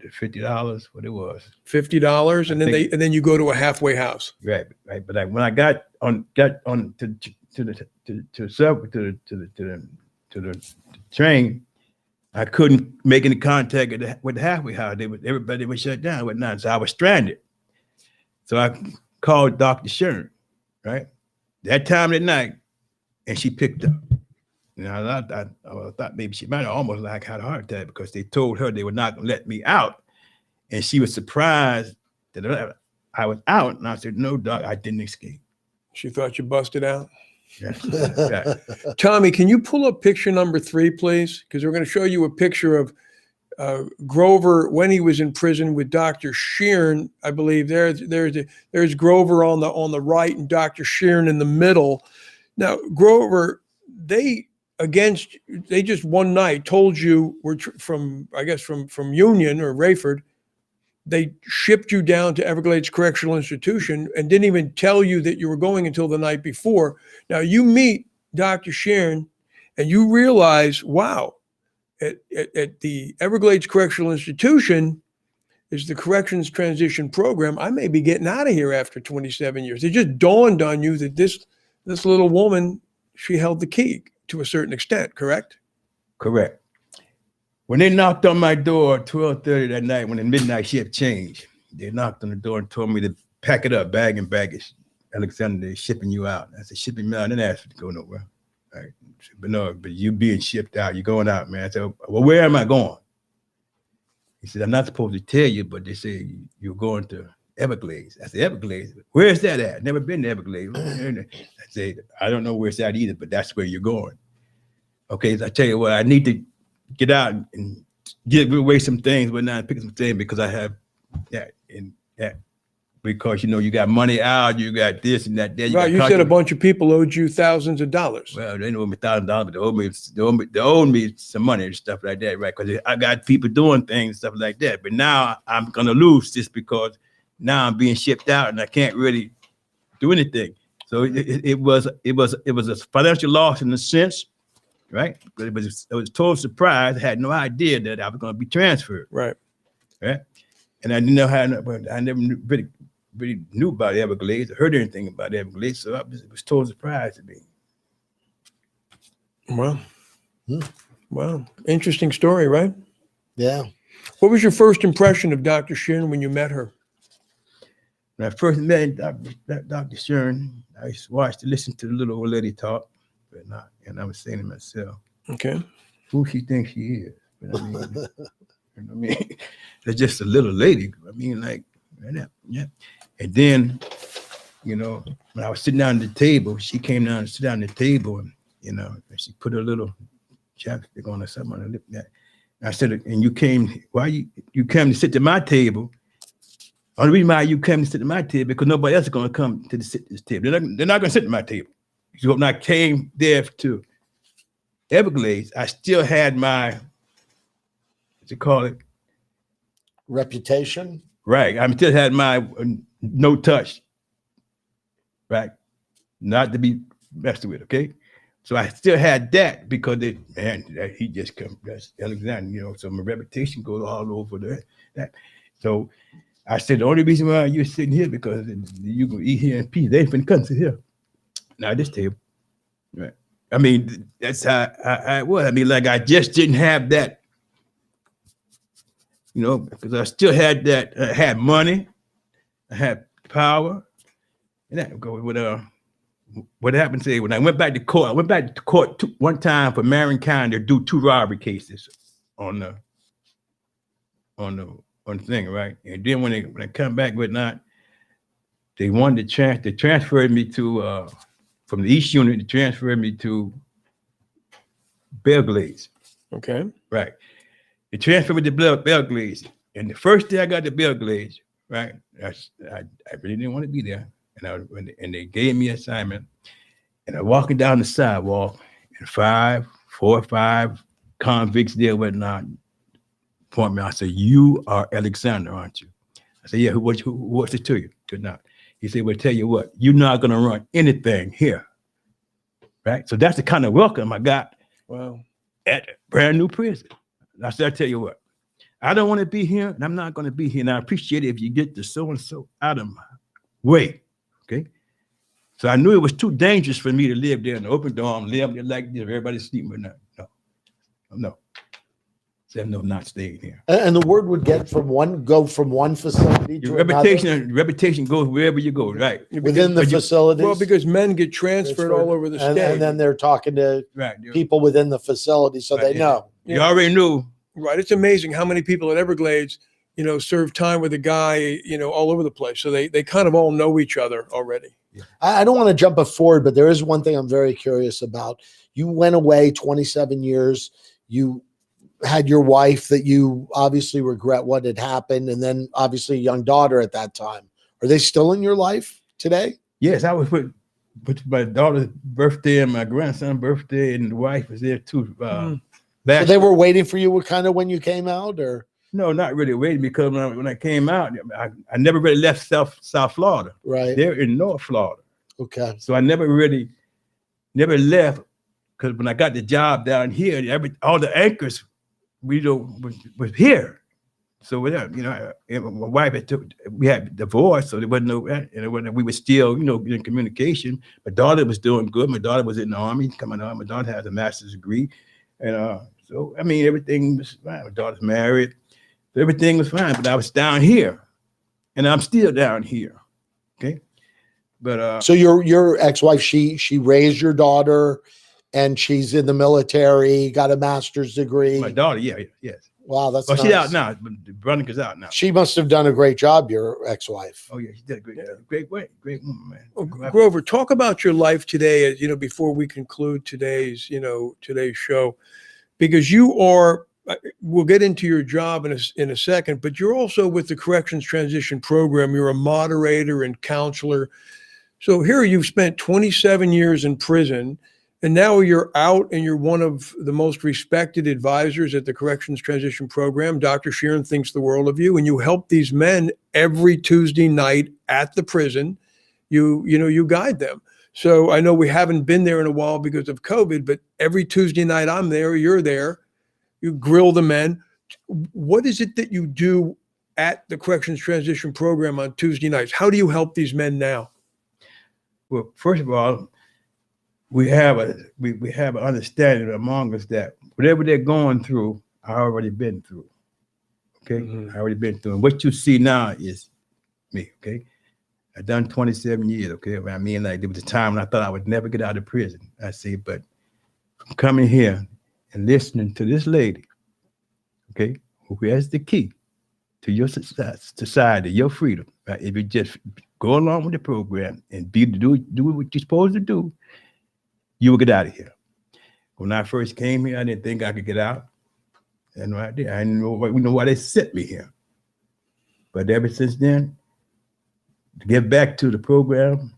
$50, what it was. $50, and then you go to a halfway house. Right. But when I got on to the train, I couldn't make any contact with the halfway house. Everybody was shut down, whatnot. So I was stranded. So I called Dr. Sharon, right? That time of the night, and she picked up. I thought maybe she might have almost like had a heart attack because they told her they were not going to let me out. And she was surprised that I was out. And I said, no, doc, I didn't escape. She thought you busted out. Yeah. Tommy, can you pull up picture number 3, please? Because we're going to show you a picture of Grover when he was in prison with Dr. Sheeran. I believe there's Grover on the right and Dr. Sheeran in the middle. Now, Grover, they just one night told you from Union or Rayford, they shipped you down to Everglades Correctional Institution and didn't even tell you that you were going until the night before. Now you meet Dr. Sheeran and you realize, wow, at the Everglades Correctional Institution is the Corrections Transition Program. I may be getting out of here after 27 years. It just dawned on you that this little woman, she held the key to a certain extent, correct? Correct. When they knocked on my door at 12:30 that night, when the midnight shift changed, they knocked on the door and told me to pack it up, bag and baggage. Alexander, they're shipping you out. I said, shipping me out? I didn't ask you to go nowhere. Right. But no, but you being shipped out, you're going out, man. I said, well, where am I going? He said, I'm not supposed to tell you, but they say you're going to Everglades. I said, Everglades? Where's that at? Never been to Everglades. I said, I don't know where it's at either, but that's where you're going. Okay, so I tell you what, I need to get out and give away some things, but not pick some things because I have that and that. Because you got money out, you got this and that. Right, you said a bunch of people owed you thousands of dollars. Well, they owe me $1,000, but they owe me some money and stuff like that, right? Because I got people doing things, stuff like that. But now I'm gonna lose this because now I'm being shipped out and I can't really do anything. So it was a financial loss in a sense. Right, but it was a total surprise. I had no idea that I was going to be transferred. Right, and I didn't know how. I never really knew about Everglades or heard anything about Everglades, so it was a total surprise to me. Well, interesting story, right? Yeah. What was your first impression of Dr. Sheeran when you met her? When I first met Dr. Sheeran, I watched and listened to the little old lady talk. But not, and I was saying to myself, okay, who she thinks she is. But I mean, that's just a little lady. I mean, like, yeah. And then, when I was sitting down at the table, she came down and sit down at the table, and and she put a little chapstick on or something on her lip. And I said, and you came? Why you came to sit at my table? Only reason why you came to sit at my table because nobody else is going to come to sit at this table. They're not going to sit at my table. So when I came there to Everglades, I still had my, what you call it? Reputation? Right. I still had my no touch, right? Not to be messed with, okay? So I still had that because he just come, that's Alexander, so my reputation goes all over that. So I said, the only reason why you're sitting here because you can eat here in peace. They ain't finna come sit here. Now this table, right? I mean, that's how I was. I mean, like I just didn't have that, because I still had that. I had money, I had power, and that go with what happened today when I went back to court. I went back to court one time for Marion County to do 2 robbery cases on the thing, right? And then when I come back with not, they wanted they transferred me to. From the East Unit, they transferred me to Everglades. Okay. Right. They transferred me to Everglades. And the first day I got to Everglades, right, I really didn't want to be there. And they gave me an assignment. And I'm walking down the sidewalk, and 4 or 5 convicts there whatnot point me. I said, "You are Alexander, aren't you?" I said, "Yeah, what's it to you?" Good night. He said, well, tell you what, you're not going to run anything here, right? So that's the kind of welcome I got at a brand new prison. I said, I tell you what, I don't want to be here, and I'm not going to be here, and I appreciate it if you get the so-and-so out of my way, okay? So I knew it was too dangerous for me to live there in the open dorm, live there like this, everybody's sleeping, but no. So I'm not staying here. And the word would go from one facility Your to reputation goes wherever you go, right? within the facilities. Well, because men get transferred all over the state. And then they're talking to Right. people within the facility, so they know. You already knew. Right. It's amazing how many people at Everglades, serve time with a guy, all over the place. So they kind of all know each other already. I don't want to jump forward, but there is one thing I'm very curious about. You went away 27 years. You had your wife that you obviously regret what had happened, and then obviously a young daughter at that time. Are they still in your life today? Yes, I was with my daughter's birthday and my grandson's birthday, and the wife was there too. So they were waiting for you kind of when you came out, or? No, not really waiting, because when I came out, I never really left South Florida. Right. They're in North Florida. Okay. So I never left, because when I got the job down here, all the anchors was here. So my wife we had divorced, so there wasn't no, and we were still, in communication. My daughter was doing good. My daughter was in the Army, coming on. My daughter has a master's degree. And so, everything was fine. My daughter's married. So everything was fine, but I was down here, and I'm still down here. Okay. But so your ex-wife, she raised your daughter, and she's in the military, got a master's degree. my daughter, yes. Wow, that's Well, nice. she's out now. Veronica's out now. She must have done a great job, your ex-wife. Oh yeah, she did a great job. Great woman, man. Well, Grover, talk about your life today, before we conclude today's show, because you are, we'll get into your job in a second, but you're also with the Corrections Transition Program. You're a moderator and counselor. So here you've spent 27 years in prison, and now you're out and you're one of the most respected advisors at the Corrections Transition Program. Dr. Sheeran thinks the world of you, and you help these men every Tuesday night at the prison. You guide them. So I know we haven't been there in a while because of COVID, but every Tuesday night I'm there, you're there, you grill the men. What is it that you do at the Corrections Transition Program on Tuesday nights? How do you help these men now? Well, first of all, we have an understanding among us that whatever they're going through, I already been through. Okay, I already been through, and what you see now is me. Okay, I've done 27 years. Okay, like there was a time when I thought I would never get out of prison. I say, but coming here and listening to this lady, okay, who has the key to your society, your freedom. Right? If you just go along with the program and do what you're supposed to do, you will get out of here. When I first came here, I didn't think I could get out. And right there, I didn't know why they sent me here. But ever since then, to get back to the program,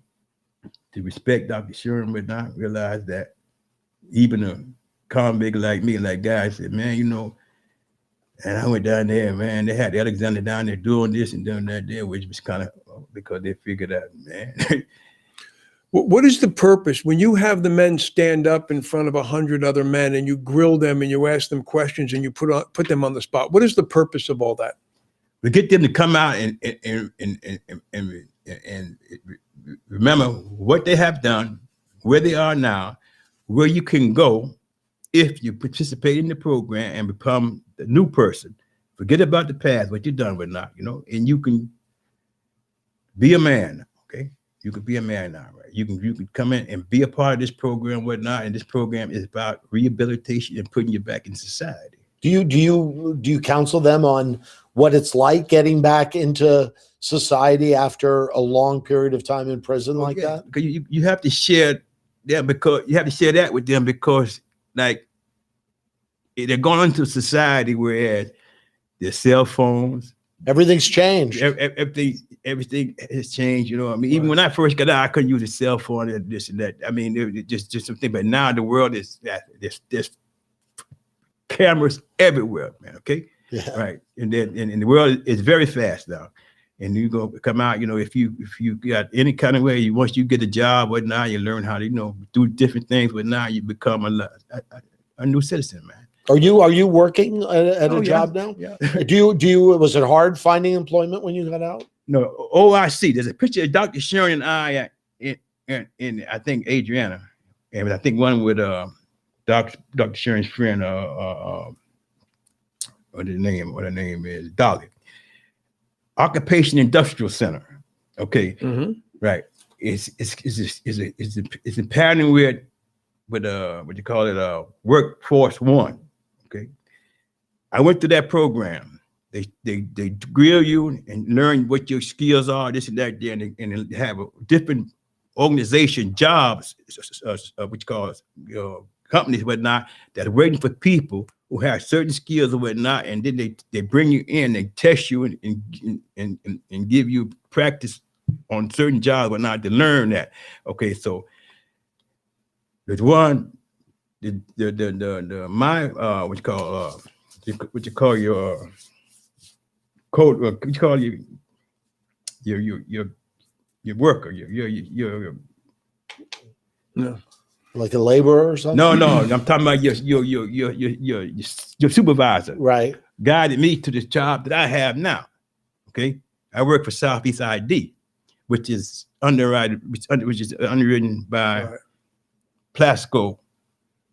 to respect Dr. Sherman, but not realize that even a convict like me, like guys said, man, and I went down there, man, they had Alexander down there doing this and doing that there, which was kind of because they figured out, man. What is the purpose when you have the men stand up in front of 100 other men and you grill them and you ask them questions and you put them on the spot? What is the purpose of all that? We get them to come out and remember what they have done, where they are now, where you can go if you participate in the program and become the new person. Forget about the past, what you've done with not, and you can be a man. Okay, you can be a man now, right? You can come in and be a part of this program, whatnot. And this program is about rehabilitation and putting you back in society. Do you counsel them on what it's like getting back into society after a long period of time in prison that? Because you have to share that, because you have to share that with them, because like they're going into society, whereas their cell phones, everything's changed. Everything has changed. Even when I first got out, I couldn't use a cell phone and this and that. It just something. But now the world is there's cameras everywhere, man. Okay, right. And the world is very fast now. And you go come out. If you got any kind of way, once you get a job, whatnot, you learn how to do different things. But now you become a new citizen, man. Are you working at a job now? Yeah. Was it hard finding employment when you got out? No. OIC. There's a picture of Dr. Sharon and I in I think Adriana, and I think one with Dr. Sharon's friend or the name is Dolly. Occupation Industrial Center. Okay, right. It's in partnering with what you call it, Workforce One. Okay, I went through that program. They grill you and learn what your skills are, this and that, there, and they have a different organization jobs, what you call companies, whatnot, that are waiting for people who have certain skills or whatnot, and then they bring you in, they test you and give you practice on certain jobs, whatnot, to learn that. Okay, so there's one, my what you call your code, what you call your worker, your No. Like a laborer or something? No, I'm talking about your supervisor. Right. Guided me to this job that I have now. Okay, I work for Southeast ID, which is underwritten by Plasco.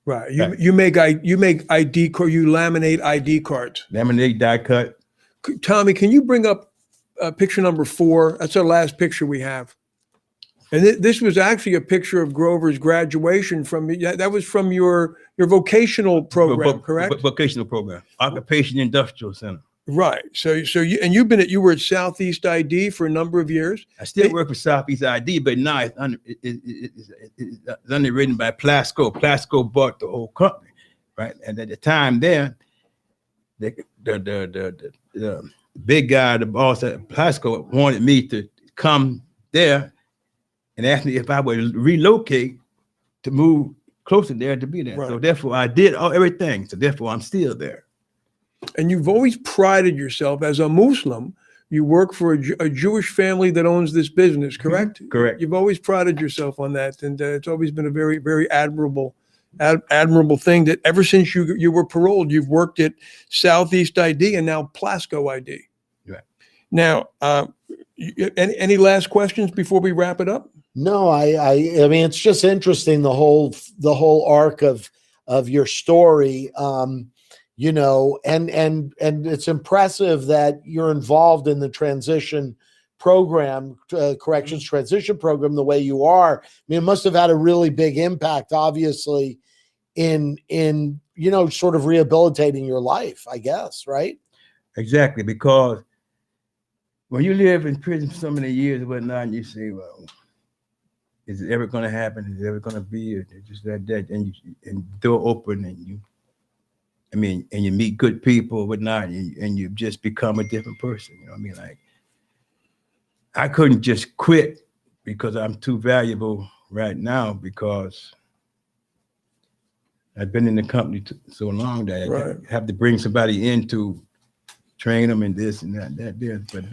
Right. You make ID card. You laminate ID cards. Laminate, die cut. Tommy, can you bring up picture number 4? That's our last picture we have. And this was actually a picture of Grover's graduation that was from your vocational program, correct? Vocational program, Occupation Industrial Center. Right. So you were at Southeast ID for a number of years. I still work for Southeast ID, but now it's underwritten by Plasco. Plasco bought the whole company, right? And at the time there, the big guy, the boss at Plasco, wanted me to come there and asked me if I would relocate to move closer there to be there. Right. So therefore, I did everything. So therefore, I'm still there. And you've always prided yourself as a Muslim. You work for a Jewish family that owns this business, correct? Mm-hmm. Correct. You've always prided yourself on that, and it's always been a very, very admirable thing that ever since you were paroled, you've worked at Southeast ID and now Plasco ID. Right. Now, any last questions before we wrap it up? No, I mean, it's just interesting, the whole arc of your story, you know, and it's impressive that you're involved in the transition program, corrections transition program, the way you are. I mean, it must have had a really big impact, obviously, in you know, sort of rehabilitating your life, I guess, right? Exactly, because when you live in prison for so many years and whatnot, and you say, well, is it ever going to happen? Is it ever going to be? Or just that, and the door open, and you meet good people, whatnot, and you just become a different person. You know what I mean? Like, I couldn't just quit because I'm too valuable right now, because I've been in the company so long that I have to bring somebody in to train them and this and that there. But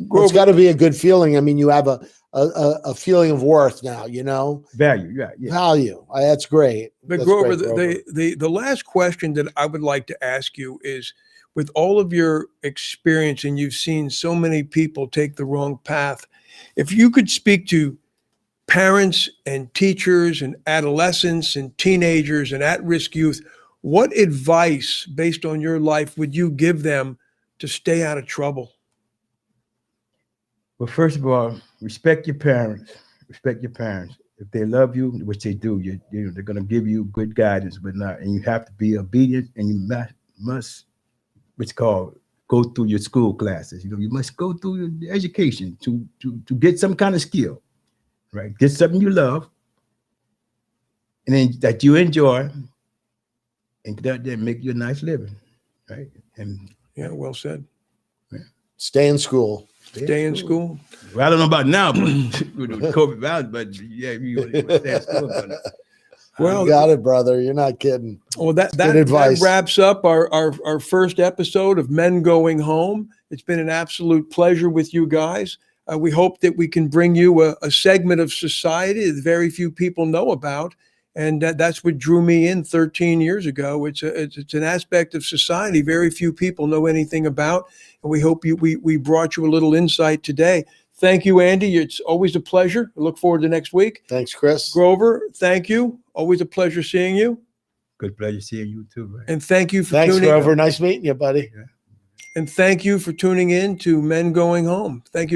well, it's got to be a good feeling. I mean, you have a feeling of worth now, you know? Value, yeah. Value. That's great. But That's Grover, great, the last question that I would like to ask you is, with all of your experience, and you've seen so many people take the wrong path, if you could speak to parents and teachers and adolescents and teenagers and at-risk youth, what advice based on your life would you give them to stay out of trouble? Well, first of all, respect your parents. Respect your parents. If they love you, which they do, they're going to give you good guidance, but not. And you have to be obedient, and you must what's called go through your school classes. You know, you must go through your education to get some kind of skill, right? Get something you love, and then that you enjoy, and that then make you a nice living, right? And yeah, well said. Yeah. Stay in school. Stay in school. Well, I don't know about now, but with COVID, but yeah, you stay in school. Well, you got it, brother. You're not kidding. Well, that wraps up our first episode of Men Going Home. It's been an absolute pleasure with you guys. We hope that we can bring you a segment of society that very few people know about. And that's what drew me in 13 years ago. It's an aspect of society very few people know anything about. And we hope we brought you a little insight today. Thank you, Andy. It's always a pleasure. I look forward to next week. Thanks, Chris. Grover, thank you. Always a pleasure seeing you. Good pleasure seeing you too, man. And thank you for Thanks, tuning Grover. Nice meeting you, buddy. And thank you for tuning in to Men Going Home. Thank you.